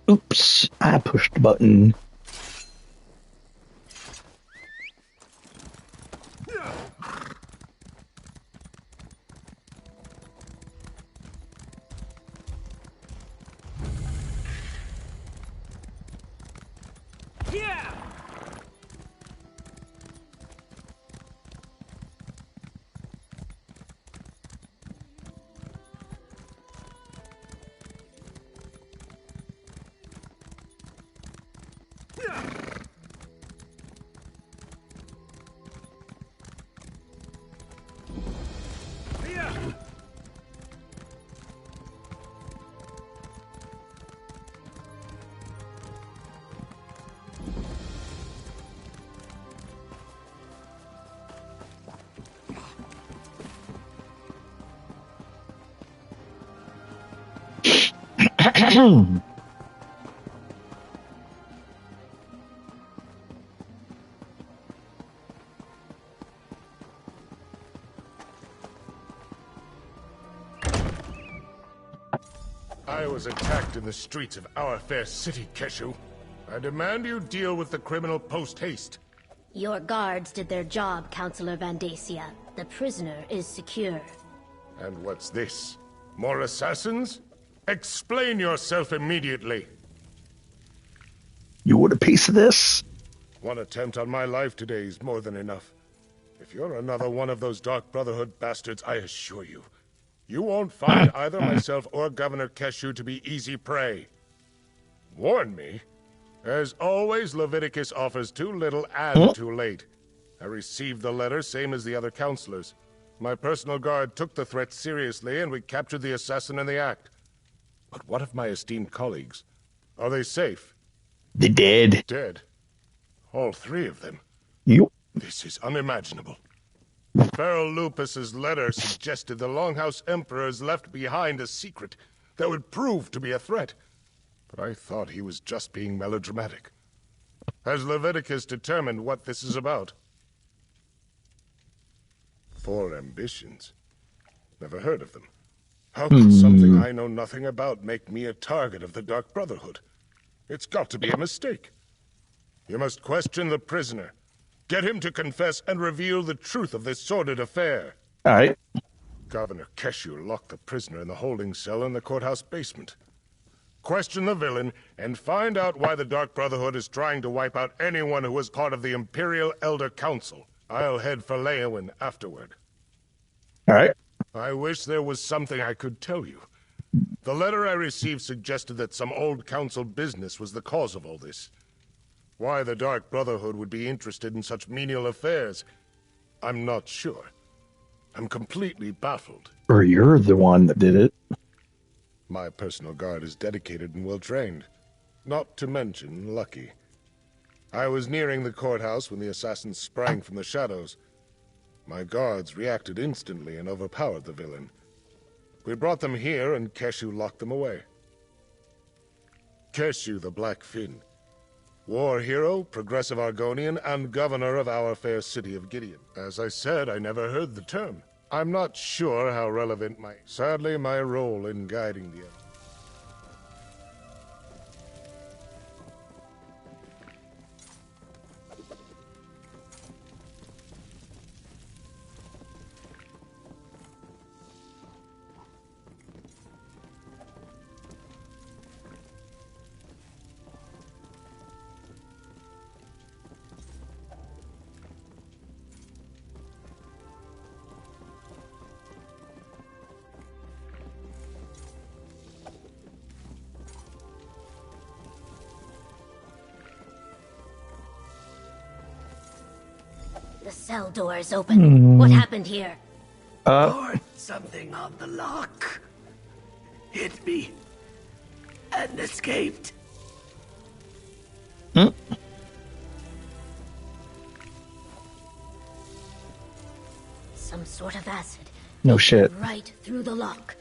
Oops, I pushed the button. I was attacked in the streets of our fair city, Keshu. I demand you deal with the criminal post-haste. Your guards did their job, Counselor Vandacia. The prisoner is secure. And what's this? More assassins? Explain yourself immediately. You want a piece of this? One attempt on my life today is more than enough. If you're another one of those Dark Brotherhood bastards, I assure you, you won't find either myself or Governor Keshu to be easy prey. Warn me? As always, Leviticus offers too little and too late. I received the letter, same as the other counselors. My personal guard took the threat seriously, and we captured the assassin in the act. But what of my esteemed colleagues? Are they safe? They're dead. Dead? All three of them? Yep. This is unimaginable. Pharaoh Lupus's letter suggested the Longhouse Emperors left behind a secret that would prove to be a threat. But I thought he was just being melodramatic. Has Leviticus determined what this is about? 4 ambitions. Never heard of them. How could something I know nothing about make me a target of the Dark Brotherhood? It's got to be a mistake. You must question the prisoner. Get him to confess and reveal the truth of this sordid affair. All right. Governor Keshu locked the prisoner in the holding cell in the courthouse basement. Question the villain and find out why the Dark Brotherhood is trying to wipe out anyone who was part of the Imperial Elder Council. I'll head for Leyawiin afterward. All right. I wish there was something I could tell you. The letter I received suggested that some old council business was the cause of all this. Why the Dark Brotherhood would be interested in such menial affairs, I'm not sure. I'm completely baffled. Or you're the one that did it. My personal guard is dedicated and well-trained. Not to mention lucky. I was nearing the courthouse when the assassins sprang from the shadows. My guards reacted instantly and overpowered the villain. We brought them here and Keshu locked them away. Keshu the Black Fin. War hero, progressive Argonian, and governor of our fair city of Gideon. As I said, I never heard the term. I'm not sure how relevant sadly, my role in guiding the... The cell door is open. What happened here? Poured something on the lock. Hit me. And escaped. Some sort of acid. No shit. Right through the lock.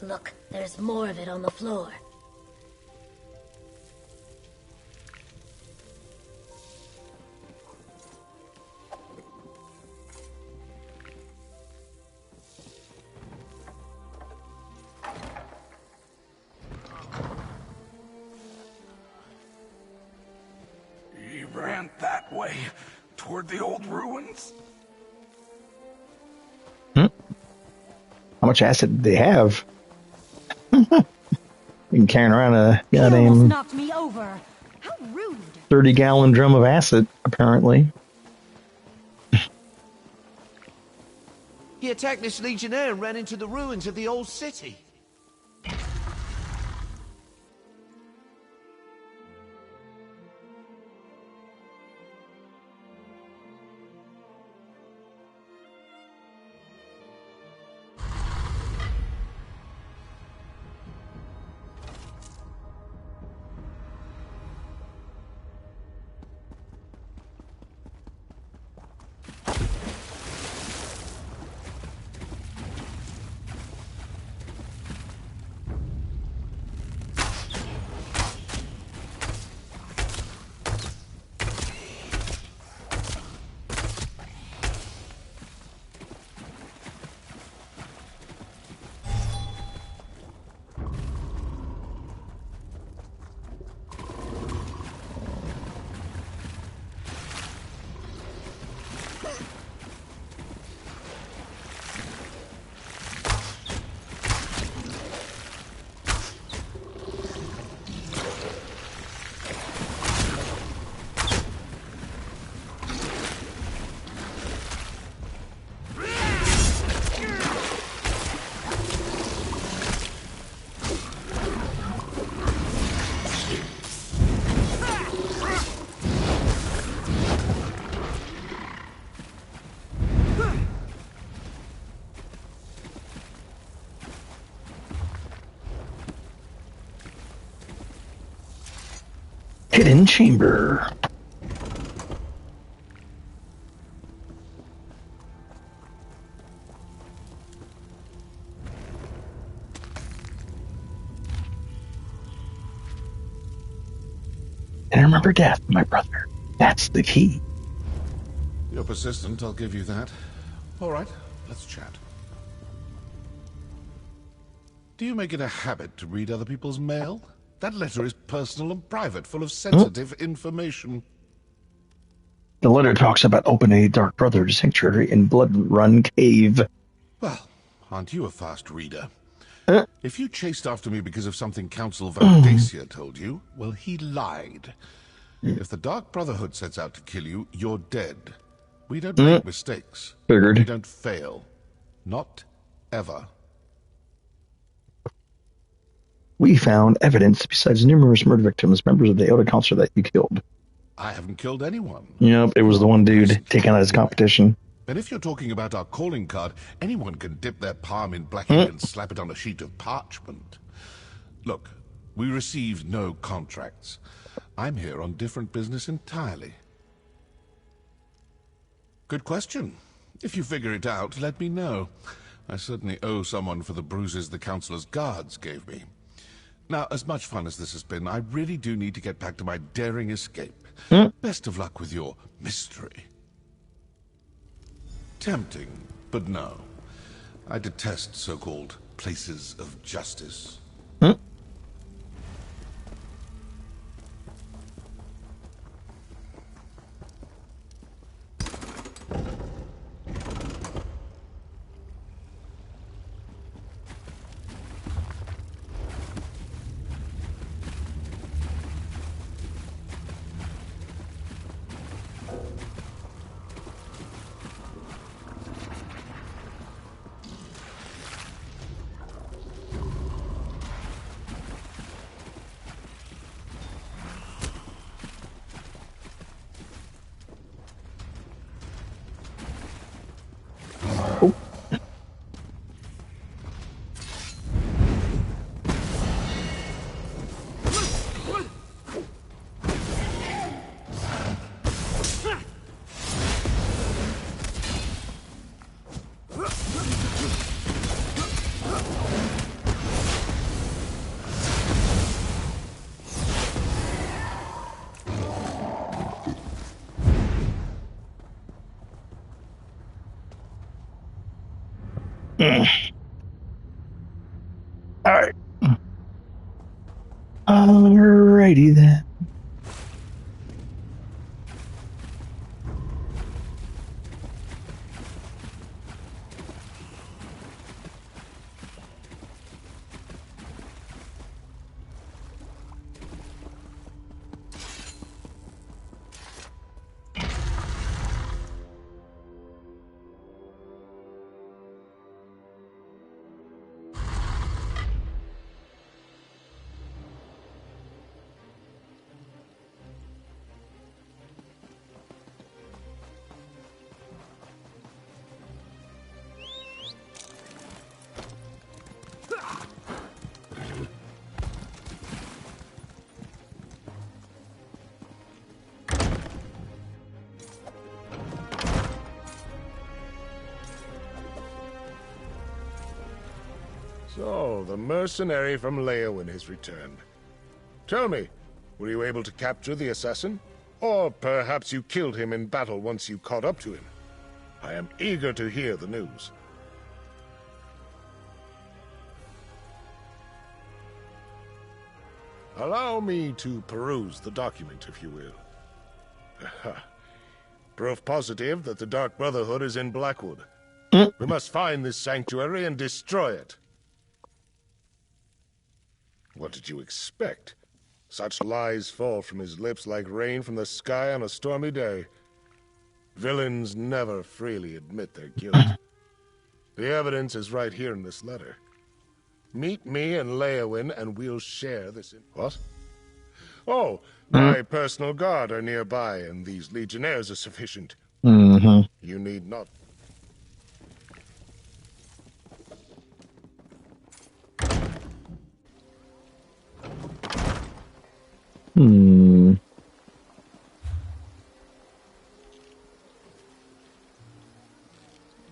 Look, there's more of it on the floor. He ran that way, toward the old ruins. How much acid did they have? Been carrying around a He almost goddamn knocked me over. How rude. 30-gallon drum of acid, apparently. He attacked this legionnaire and ran into the ruins of the old city. hidden chamber. And remember death, my brother. That's the key. You're persistent, I'll give you that. All right, let's chat. Do you make it a habit to read other people's mail? That letter is personal and private, full of sensitive information. The letter talks about opening a Dark Brother sanctuary in Blood Run Cave. Well, aren't you a fast reader? If you chased after me because of something Council Valdacia told you, well, he lied. If the Dark Brotherhood sets out to kill you, you're dead. We don't make mistakes. Figured. We don't fail. Not ever. We found evidence besides numerous murder victims, members of the Elder Council that you killed. I haven't killed anyone. Yep, it was the one dude taking out his competition. And if you're talking about our calling card, anyone can dip their palm in black ink and slap it on a sheet of parchment. Look, we received no contracts. I'm here on different business entirely. Good question. If you figure it out, let me know. I certainly owe someone for the bruises the Councilor's guards gave me. Now, as much fun as this has been, I really do need to get back to my daring escape. Best of luck with your mystery. Tempting, but no. I detest so-called places of justice. Alright. Alrighty then. So, the mercenary from Leyawiin has returned. Tell me, were you able to capture the assassin? Or perhaps you killed him in battle once you caught up to him? I am eager to hear the news. Allow me to peruse the document, if you will. Proof positive that the Dark Brotherhood is in Blackwood. We must find this sanctuary and destroy it. What did you expect? Such lies fall from his lips like rain from the sky on a stormy day. Villains never freely admit their guilt. The evidence is right here in this letter. Meet me in Leyawiin and we'll share this What? Oh, my personal guard are nearby and these legionnaires are sufficient. You need not...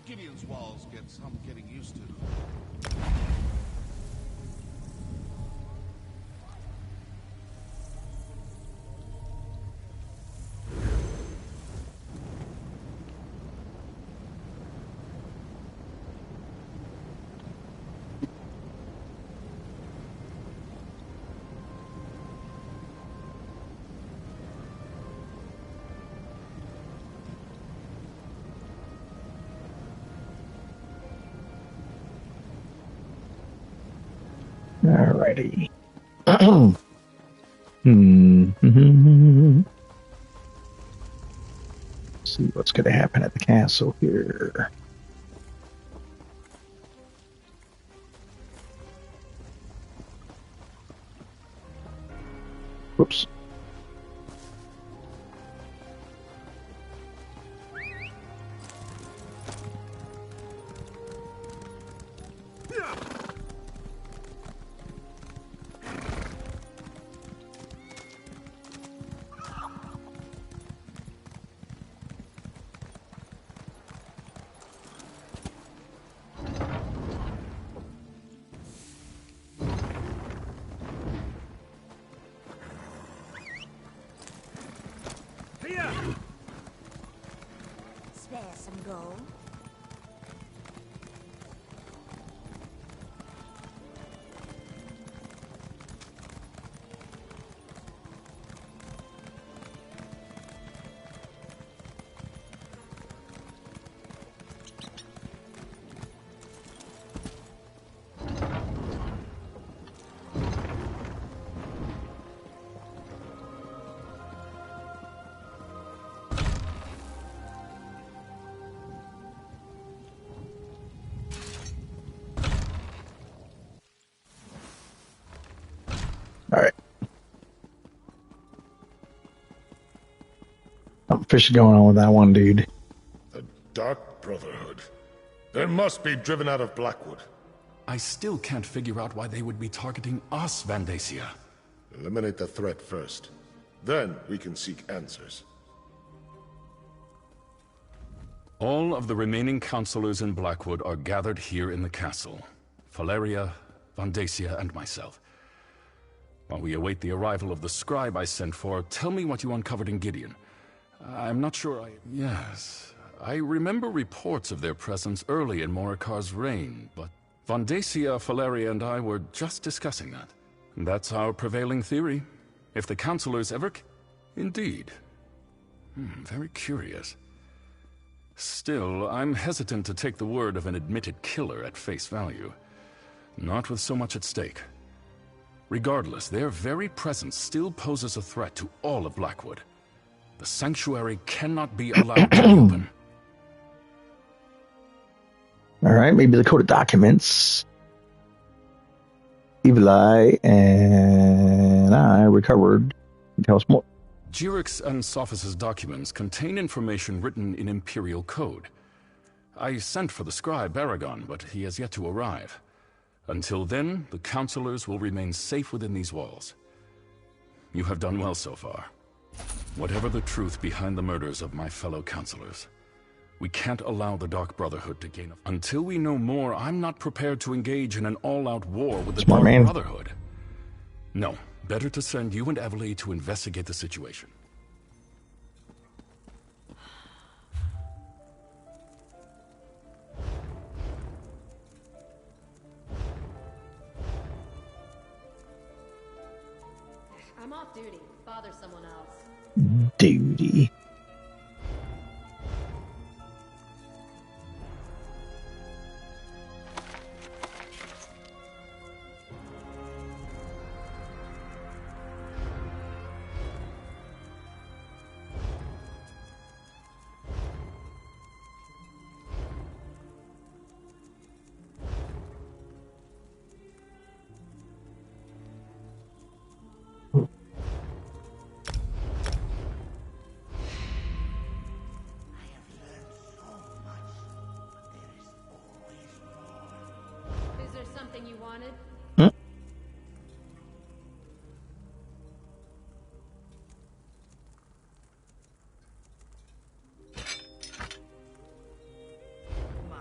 Gideon's walls get some getting used to. Alrighty. See what's going to happen at the castle here. Whoops. Spare some gold. Alright. Something fishy going on with that one, dude. The Dark Brotherhood. They must be driven out of Blackwood. I still can't figure out why they would be targeting us, Vandacia. Eliminate the threat first. Then we can seek answers. All of the remaining counselors in Blackwood are gathered here in the castle. Valeria, Vandacia, and myself. While we await the arrival of the scribe I sent for, tell me what you uncovered in Gideon. I'm not sure I... Yes, I remember reports of their presence early in Morikar's reign, but Vandacia, Valeria, and I were just discussing that. That's our prevailing theory. If the counselors ever... Indeed. Very curious. Still, I'm hesitant to take the word of an admitted killer at face value. Not with so much at stake. Regardless, their very presence still poses a threat to all of Blackwood. The sanctuary cannot be allowed to reopen. Alright, maybe the code of documents. Evil Eye and I recovered. Tell us more. Jyrix and Sophis' documents contain information written in Imperial code. I sent for the scribe Baragon, but he has yet to arrive. Until then, the counselors will remain safe within these walls. You have done well so far. Whatever the truth behind the murders of my fellow counselors, we can't allow the Dark Brotherhood to gain... Until we know more, I'm not prepared to engage in an all-out war with the Dark Brotherhood. No, better to send you and Evely to investigate the situation. I'm off duty. Bother someone else. Duty. Is there something you wanted? My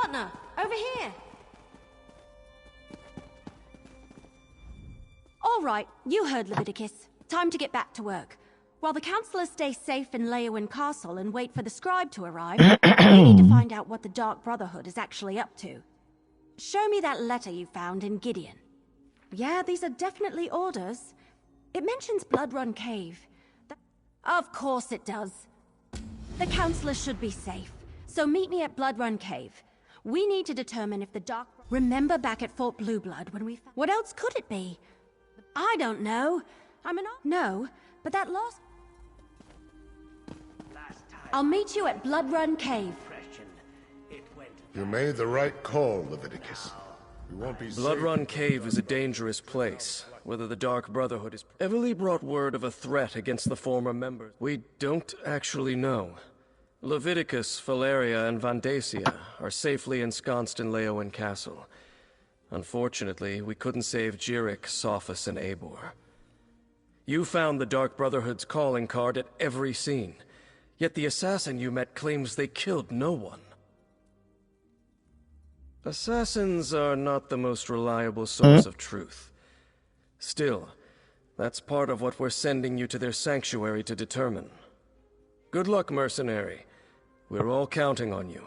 Partner, over here. All right, you heard Leviticus. Time to get back to work. While the counselors stay safe in Leyawiin Castle and wait for the scribe to arrive, we need to find out what the Dark Brotherhood is actually up to. Show me that letter you found in Gideon. Yeah, these are definitely orders. It mentions Blood Run Cave. Of course it does. The counselors should be safe, so meet me at Blood Run Cave. We need to determine if the Dark... Remember back at Fort Blueblood when we... What else could it be? I don't know. No, but that lost... I'll meet you at Blood Run Cave. You made the right call, Leviticus. We won't be Blood Run Cave is a dangerous place. Whether the Dark Brotherhood is... Evely brought word of a threat against the former members. We don't actually know. Leviticus, Valeria, and Vandacia are safely ensconced in Leyawiin Castle. Unfortunately, we couldn't save Jirik, Sophus, and Eivor. You found the Dark Brotherhood's calling card at every scene. Yet the assassin you met claims they killed no one. Assassins are not the most reliable source of truth. Still, that's part of what we're sending you to their sanctuary to determine. Good luck, mercenary. We're all counting on you.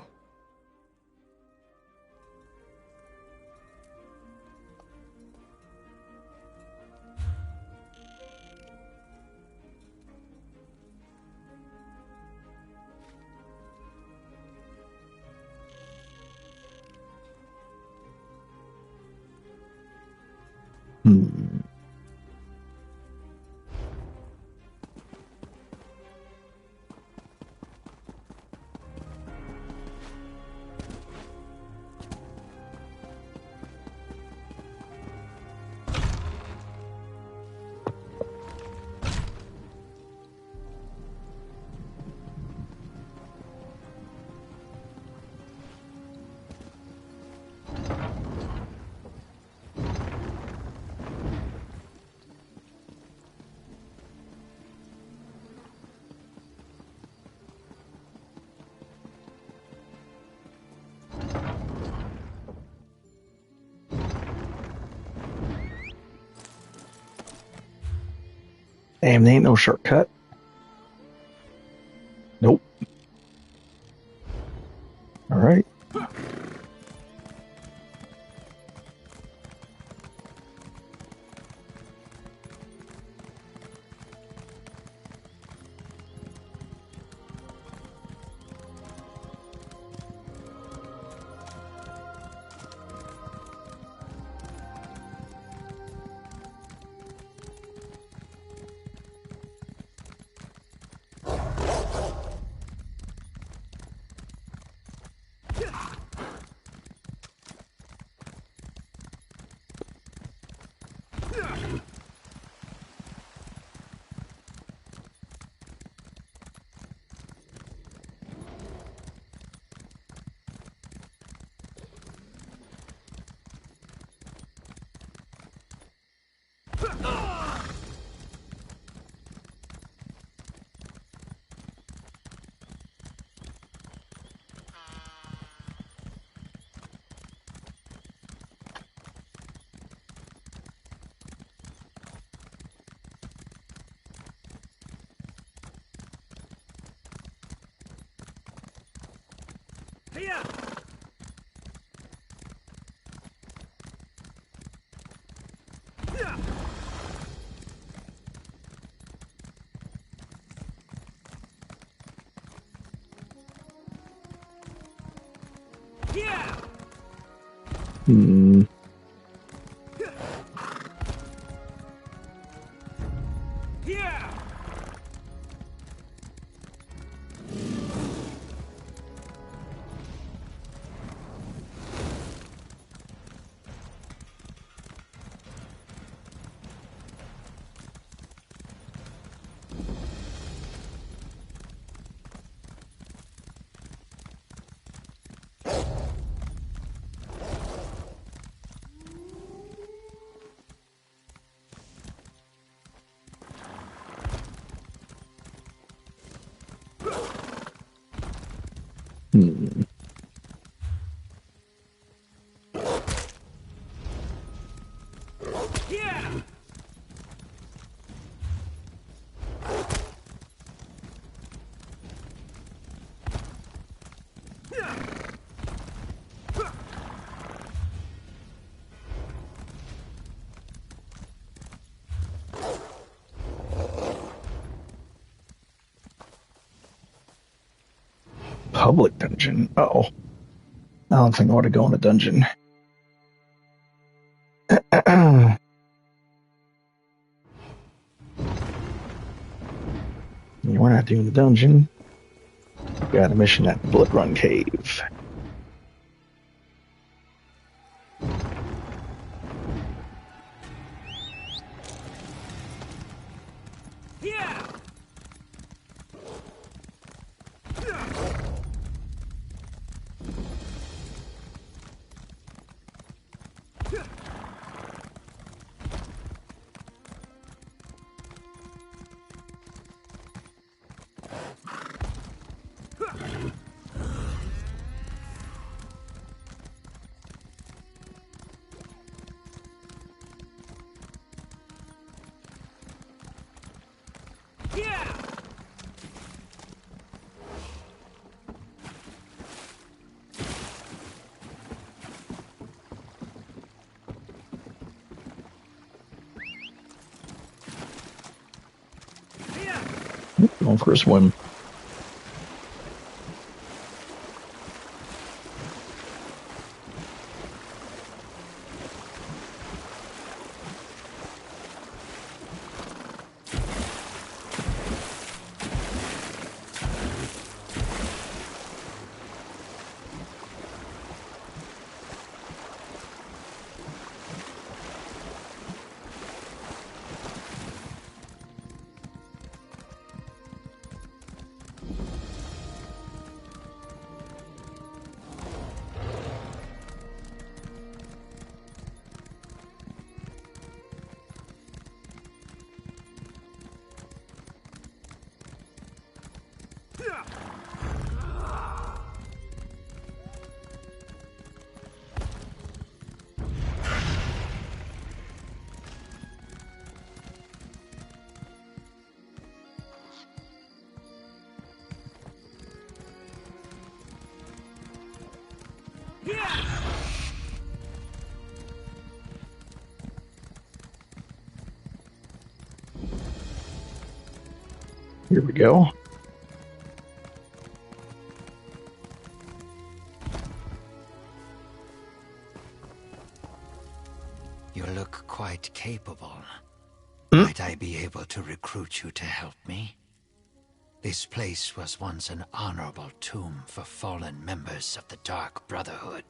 Damn, there ain't no shortcut. Nope. All right. Here! Hmm. public dungeon. Uh-oh. I don't think I want to go in a dungeon. We're not doing the dungeon. Got a mission at Blood Run Cave. Going for a swim. Here we go. You look quite capable. Might I be able to recruit you to help me? This place was once an honorable tomb for fallen members of the Dark Brotherhood.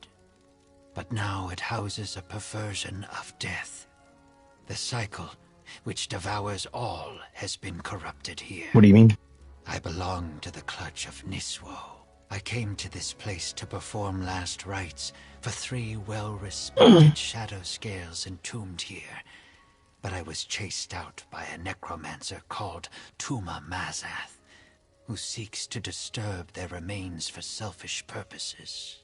But now it houses a perversion of death. The cycle, which devours all, has been corrupted here. What do you mean? I belong to the clutch of Niswo. I came to this place to perform last rites for 3 well-respected shadow scales entombed here. But I was chased out by a necromancer called Tuma Mazath, who seeks to disturb their remains for selfish purposes.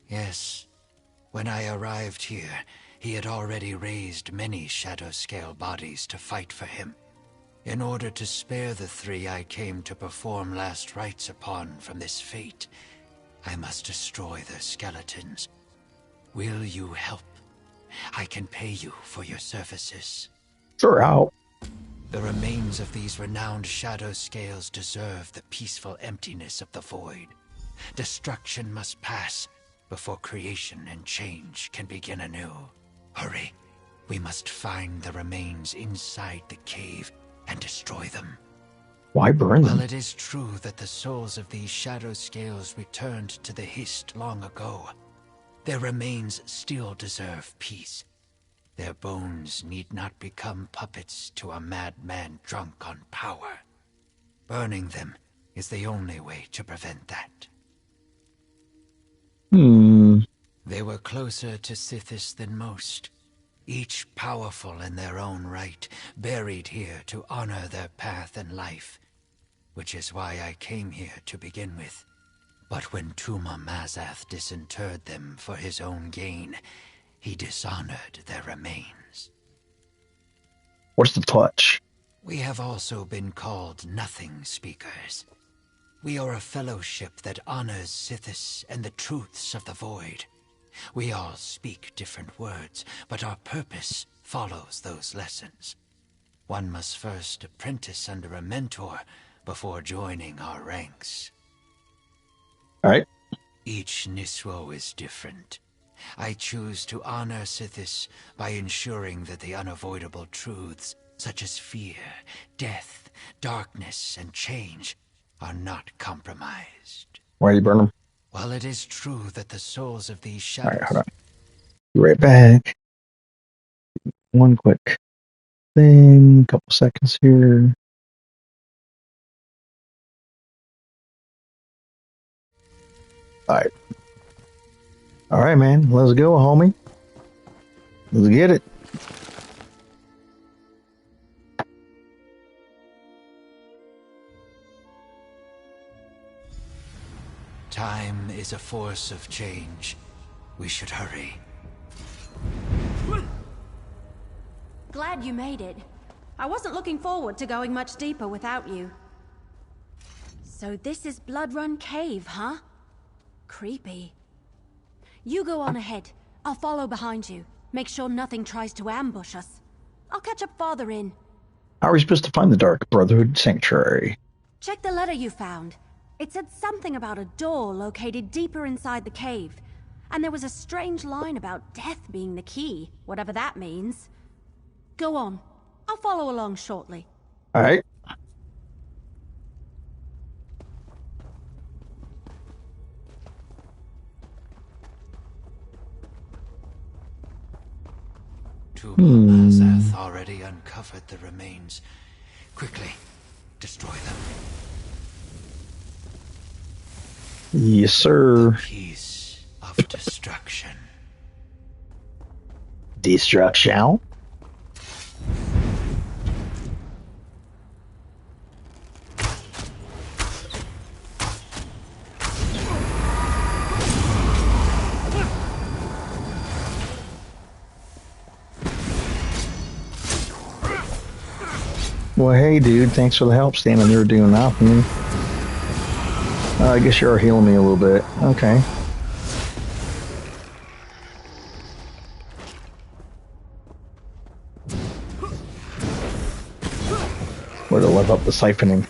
Yes, when I arrived here, he had already raised many shadow scale bodies to fight for him. In order to spare the 3 I came to perform last rites upon from this fate, I must destroy their skeletons. Will you help? I can pay you for your services. Sure, out. The remains of these renowned shadow scales deserve the peaceful emptiness of the void. Destruction must pass before creation and change can begin anew. Hurry. We must find the remains inside the cave and destroy them. Why burn them? While it is true that the souls of these shadow scales returned to the Hist long ago, their remains still deserve peace. Their bones need not become puppets to a madman drunk on power. Burning them is the only way to prevent that. They were closer to Sithis than most, each powerful in their own right, buried here to honor their path and life, which is why I came here to begin with. But when Tuma Mazath disinterred them for his own gain, he dishonored their remains. What's the clutch? We have also been called Nothing Speakers. We are a fellowship that honors Sithis and the truths of the Void. We all speak different words, but our purpose follows those lessons. One must first apprentice under a mentor before joining our ranks. All right. Each Niswo is different. I choose to honor Sithis by ensuring that the unavoidable truths, such as fear, death, darkness, and change, are not compromised. Why you burn them? While it is true that the souls of these All right, shadows... hold on. Be right back. One quick thing. Couple seconds here. All right. All right, man. Let's go, homie. Let's get it. Time is a force of change. We should hurry. Glad you made it. I wasn't looking forward to going much deeper without you. So this is Blood Run Cave, huh? Creepy. You go on ahead. I'll follow behind you. Make sure nothing tries to ambush us. I'll catch up farther in. How are we supposed to find the Dark Brotherhood Sanctuary? Check the letter you found. It said something about a door located deeper inside the cave. And there was a strange line about death being the key, whatever that means. Go on. I'll follow along shortly. All right. Tumal already uncovered the remains. Quickly, destroy them. Yes, sir. Piece of destruction. Destruction? Well, hey, dude, thanks for the help standing there doing nothing. I guess you are healing me a little bit. Okay. Where to level up the siphoning.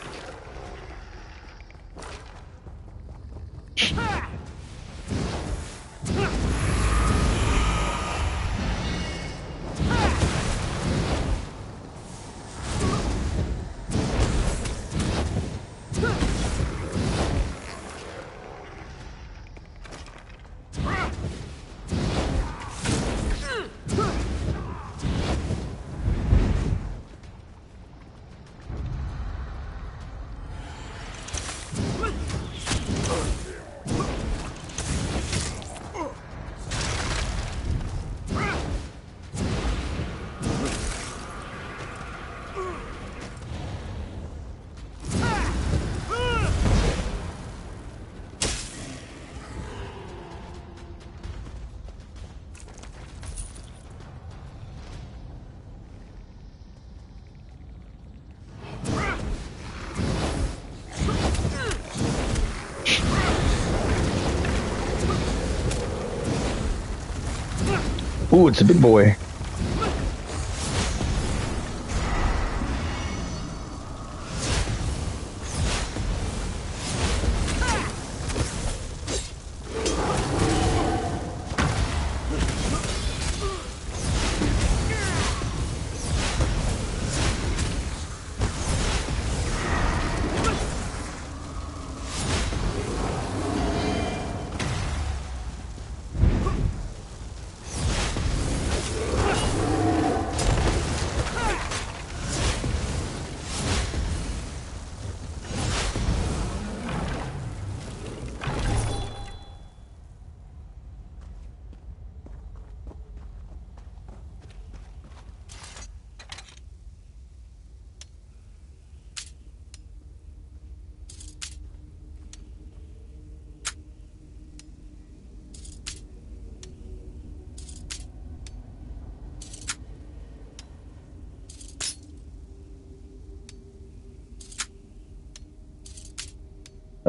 Ooh, it's a big boy.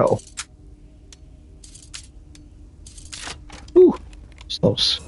Oh. Ooh, it's close.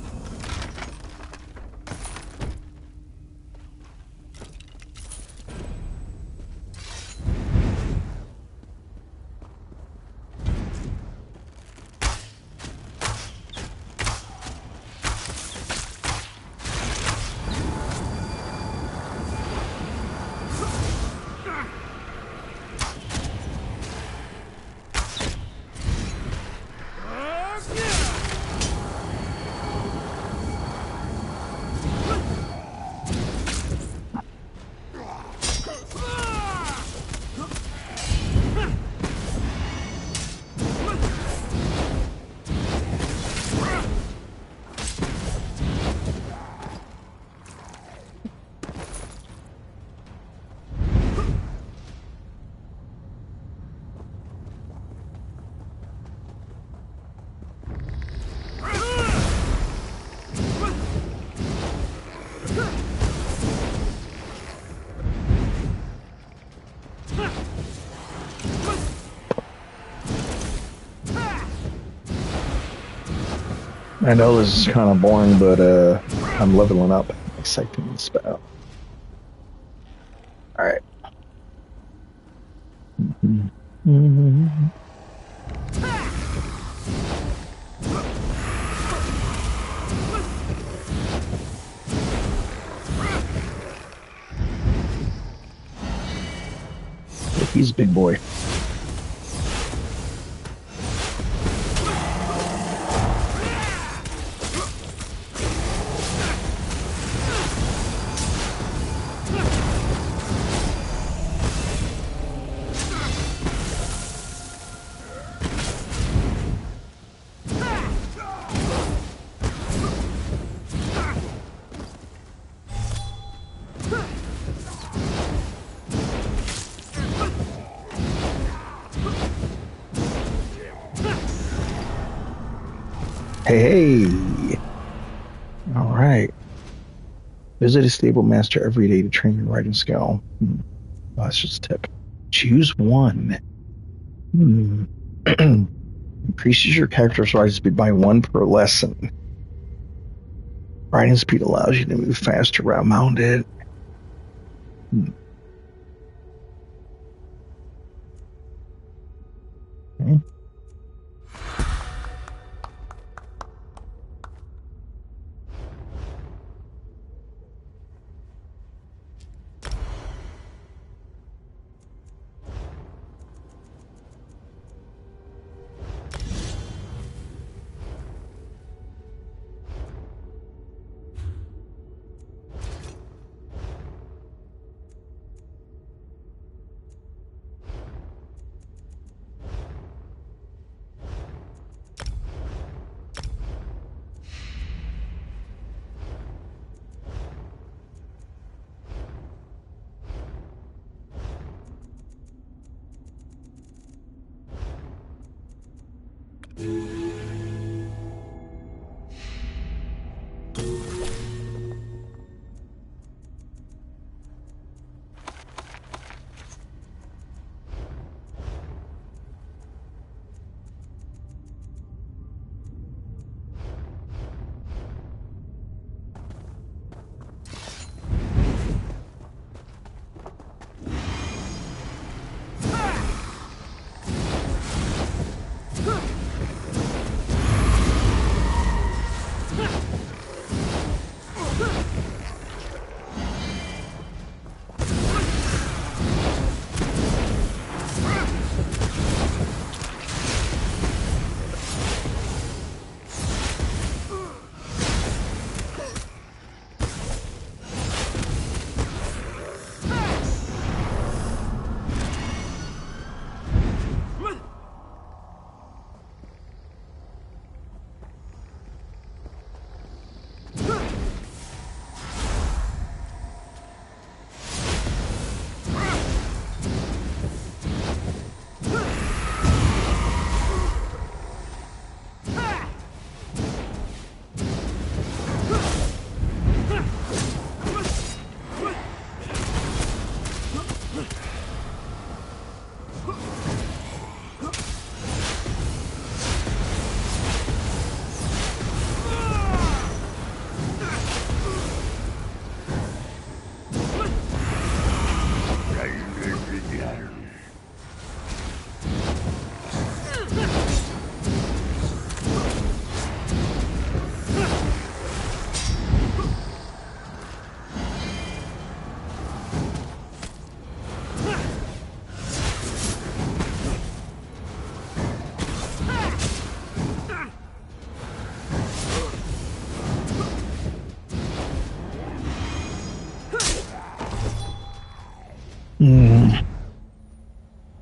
I know this is kind of boring, but I'm leveling up. Exciting spell. All right. He's a big boy. Hey, all right. Visit a stable master every day to train your riding skill. Oh, that's just a tip. Choose one. Increases your character's riding speed by 1 per lesson. Riding speed allows you to move faster while mounted. Okay.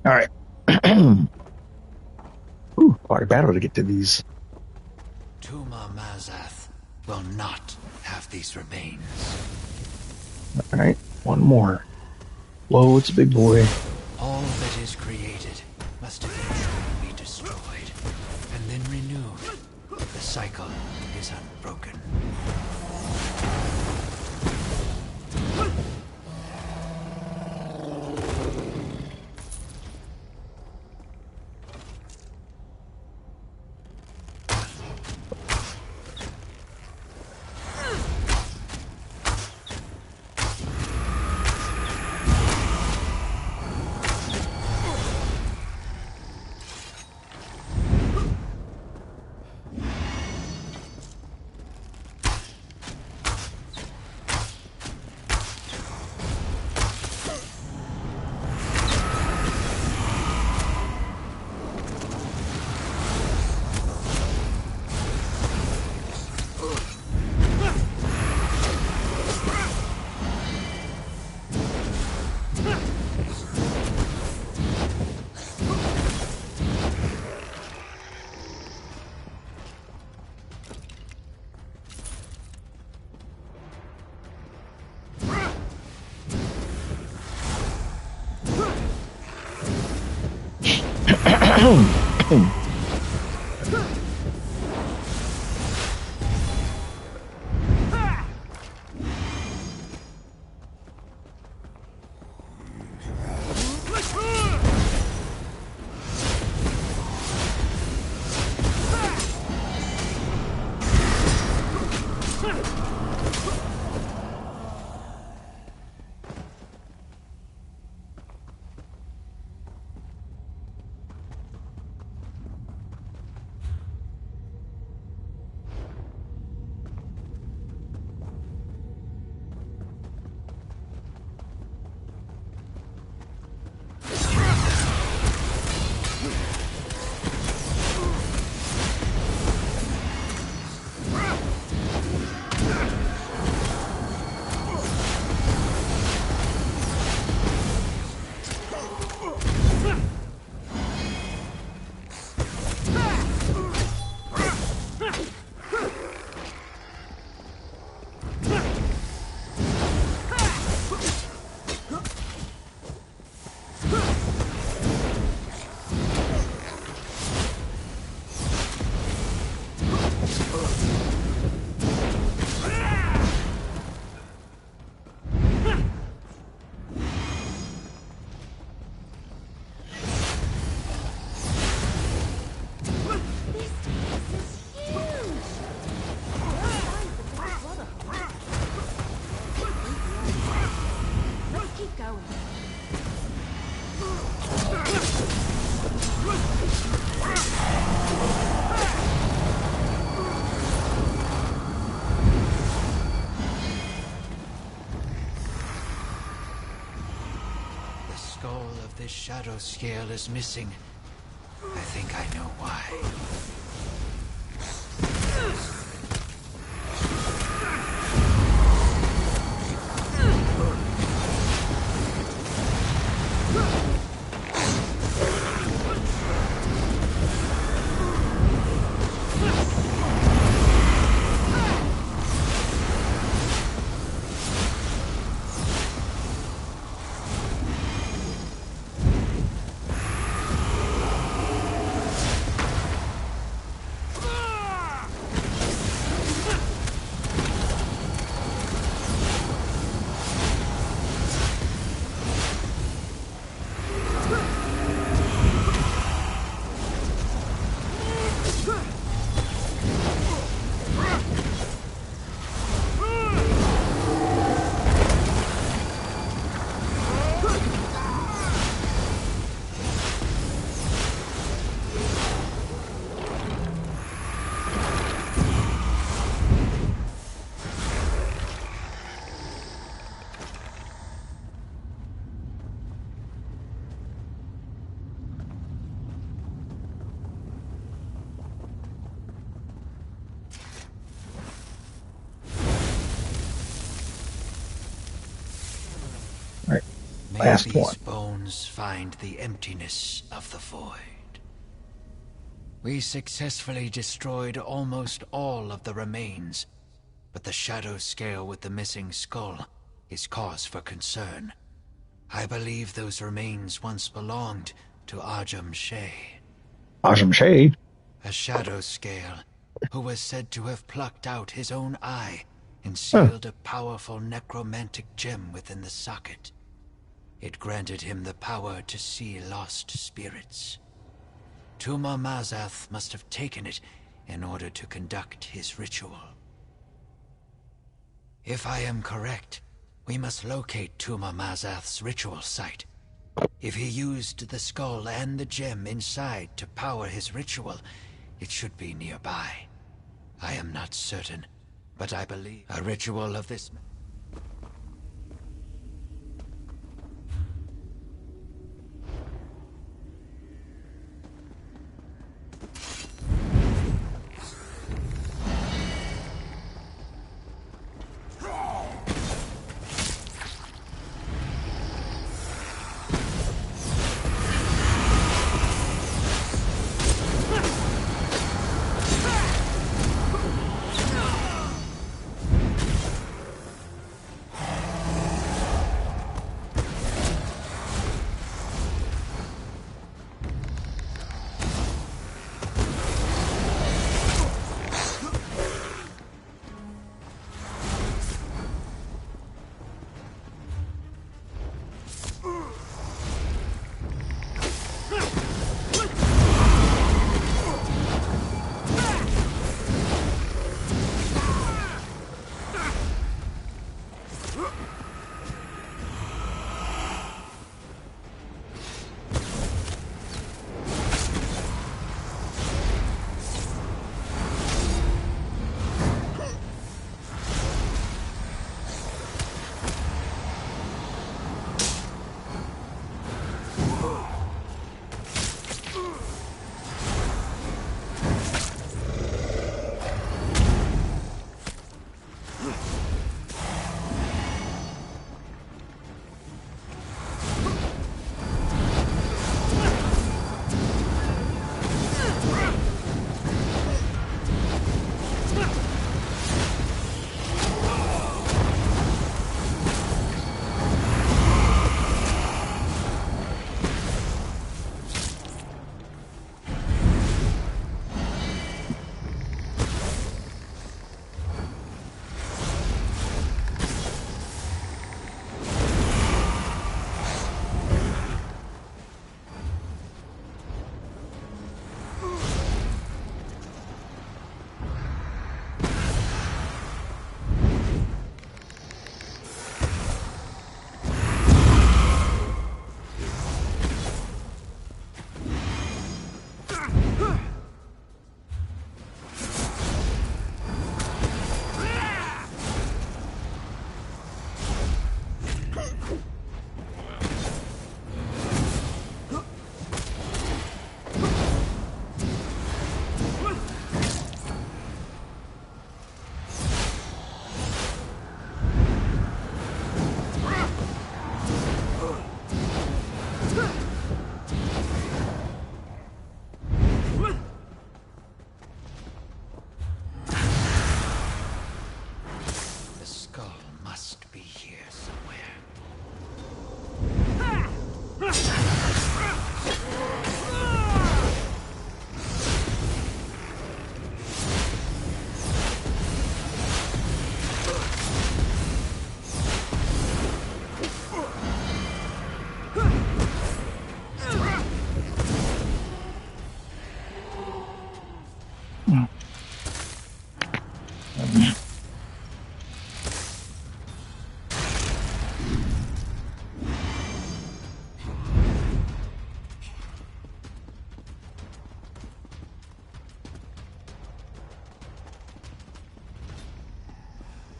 All right. Ooh, quite a battle to get to these. Tuma Mazath will not have these remains. All right, one more. Whoa, it's a big boy. All that is created must eventually be destroyed and then renewed. The cycle is unbroken. This shadow scale is missing. I think I know why. May these bones find the emptiness of the void. We successfully destroyed almost all of the remains, but the shadow scale with the missing skull is cause for concern. I believe those remains once belonged to Ajum Shay. Ajum Shay? A shadow scale who was said to have plucked out his own eye and sealed a powerful necromantic gem within the socket. It granted him the power to see lost spirits. Tuma Mazath must have taken it in order to conduct his ritual. If I am correct, we must locate Tuma Mazath's ritual site. If he used the skull and the gem inside to power his ritual, it should be nearby. I am not certain, but I believe a ritual of this...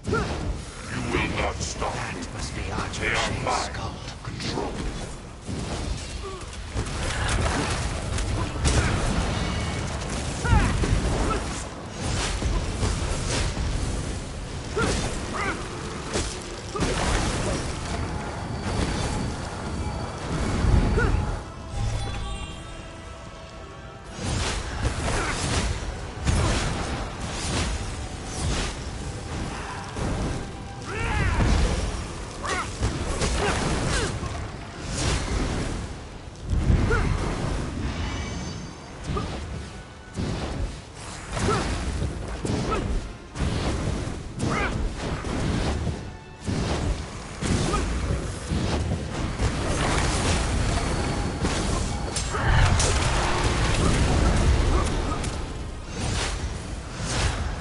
You will not stop. That must be Archer They are Shay's mine. skull. Control.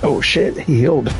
Oh shit, he healed.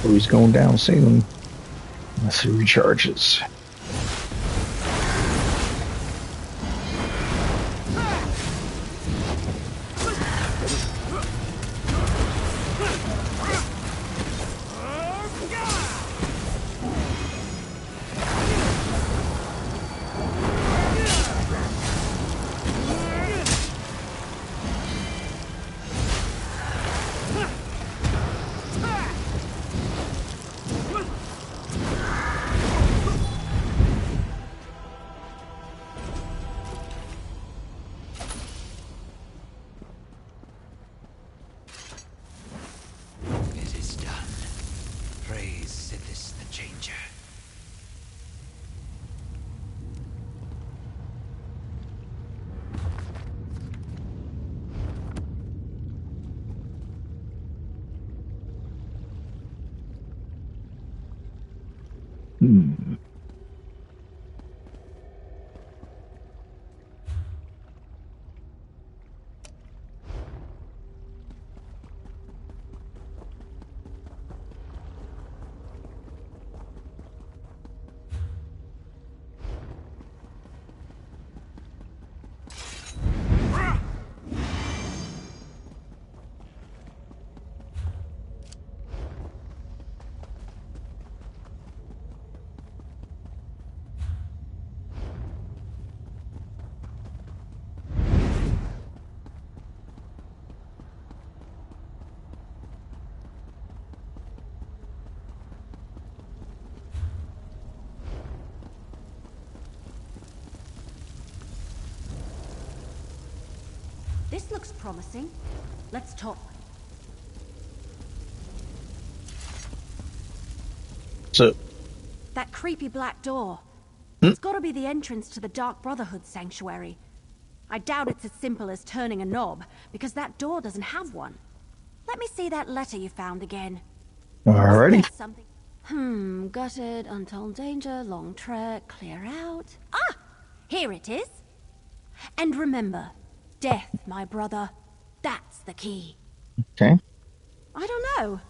Oh, he's going down soon. Unless he recharges. It is done. Praise Sithis the Changer. This looks promising. Let's talk. So, That creepy black door. It's gotta be the entrance to the Dark Brotherhood sanctuary. I doubt it's as simple as turning a knob, because that door doesn't have one. Let me see that letter you found again. alrighty. Something... gutted, untold danger, long trek, clear out. Ah! Here it is. And remember, death, my brother. That's the key. Okay. I don't know.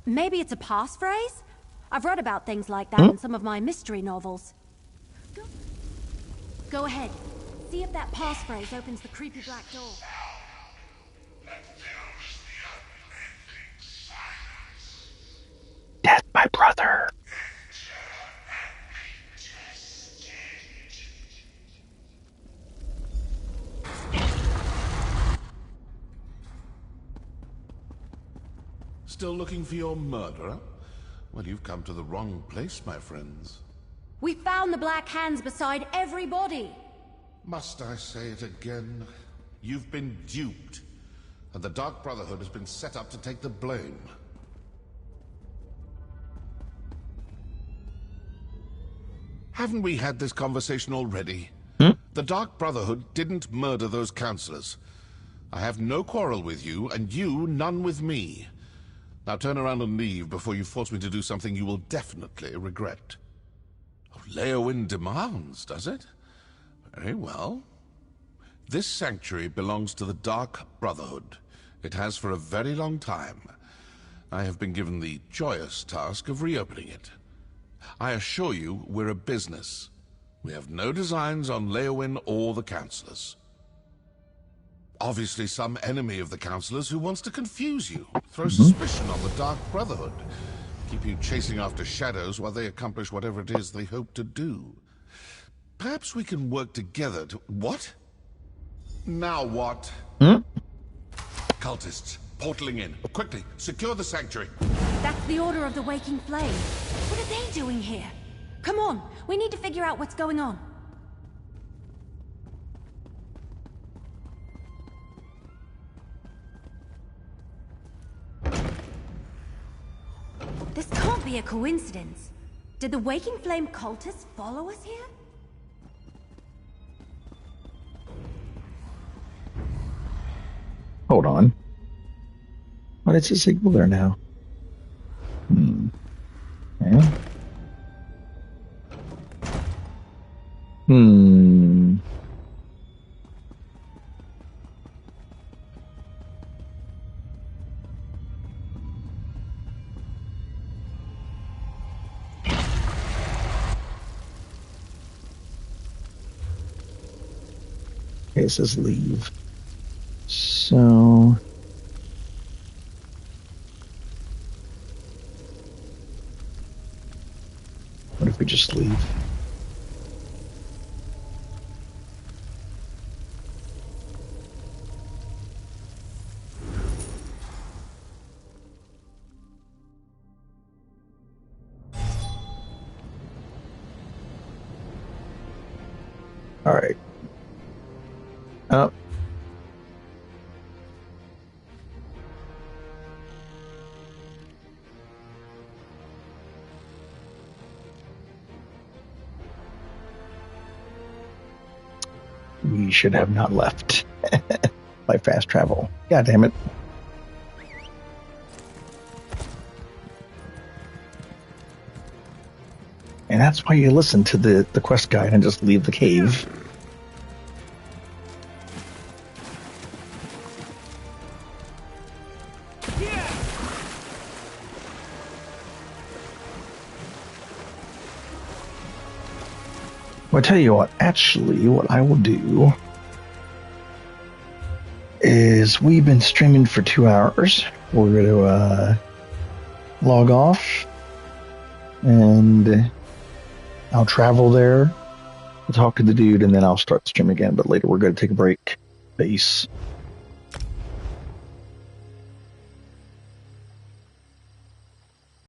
Maybe it's a passphrase? I've read about things like that in some of my mystery novels. Go ahead. See if that passphrase opens the creepy black door. Death, my brother. Still looking for your murderer? Well, you've come to the wrong place, my friends. We found the Black Hands beside every body. Must I say it again? You've been duped, and the Dark Brotherhood has been set up to take the blame. Haven't we had this conversation already? The Dark Brotherhood didn't murder those counselors. I have no quarrel with you, and you none with me. Now turn around and leave before you force me to do something you will definitely regret. Oh, Leowyn demands, does it? Very well. This sanctuary belongs to the Dark Brotherhood. It has for a very long time. I have been given the joyous task of reopening it. I assure you, we're a business. We have no designs on Leowyn or the counselors. Obviously some enemy of the counselors who wants to confuse you, throw suspicion on the Dark Brotherhood, keep you chasing after shadows while they accomplish whatever it is they hope to do. Perhaps we can work together to... What? Now what? Cultists, portaling in. Quickly, secure the sanctuary. That's the Order of the Waking Flame. What are they doing here? Come on, we need to figure out what's going on. This can't be a coincidence. Did the Waking Flame cultists follow us here? Hold on. What is the signal there now? Okay. Okay, it says leave. So... what if we just leave? All right. Up. We should have not left by fast travel. God damn it. And that's why you listen to the quest guide and just leave the cave. Well, I tell you what, actually, what I will do is we've been streaming for 2 hours. We're going to log off, and I'll travel there, talk to the dude, and then I'll start the stream again. But later we're going to take a break. Peace.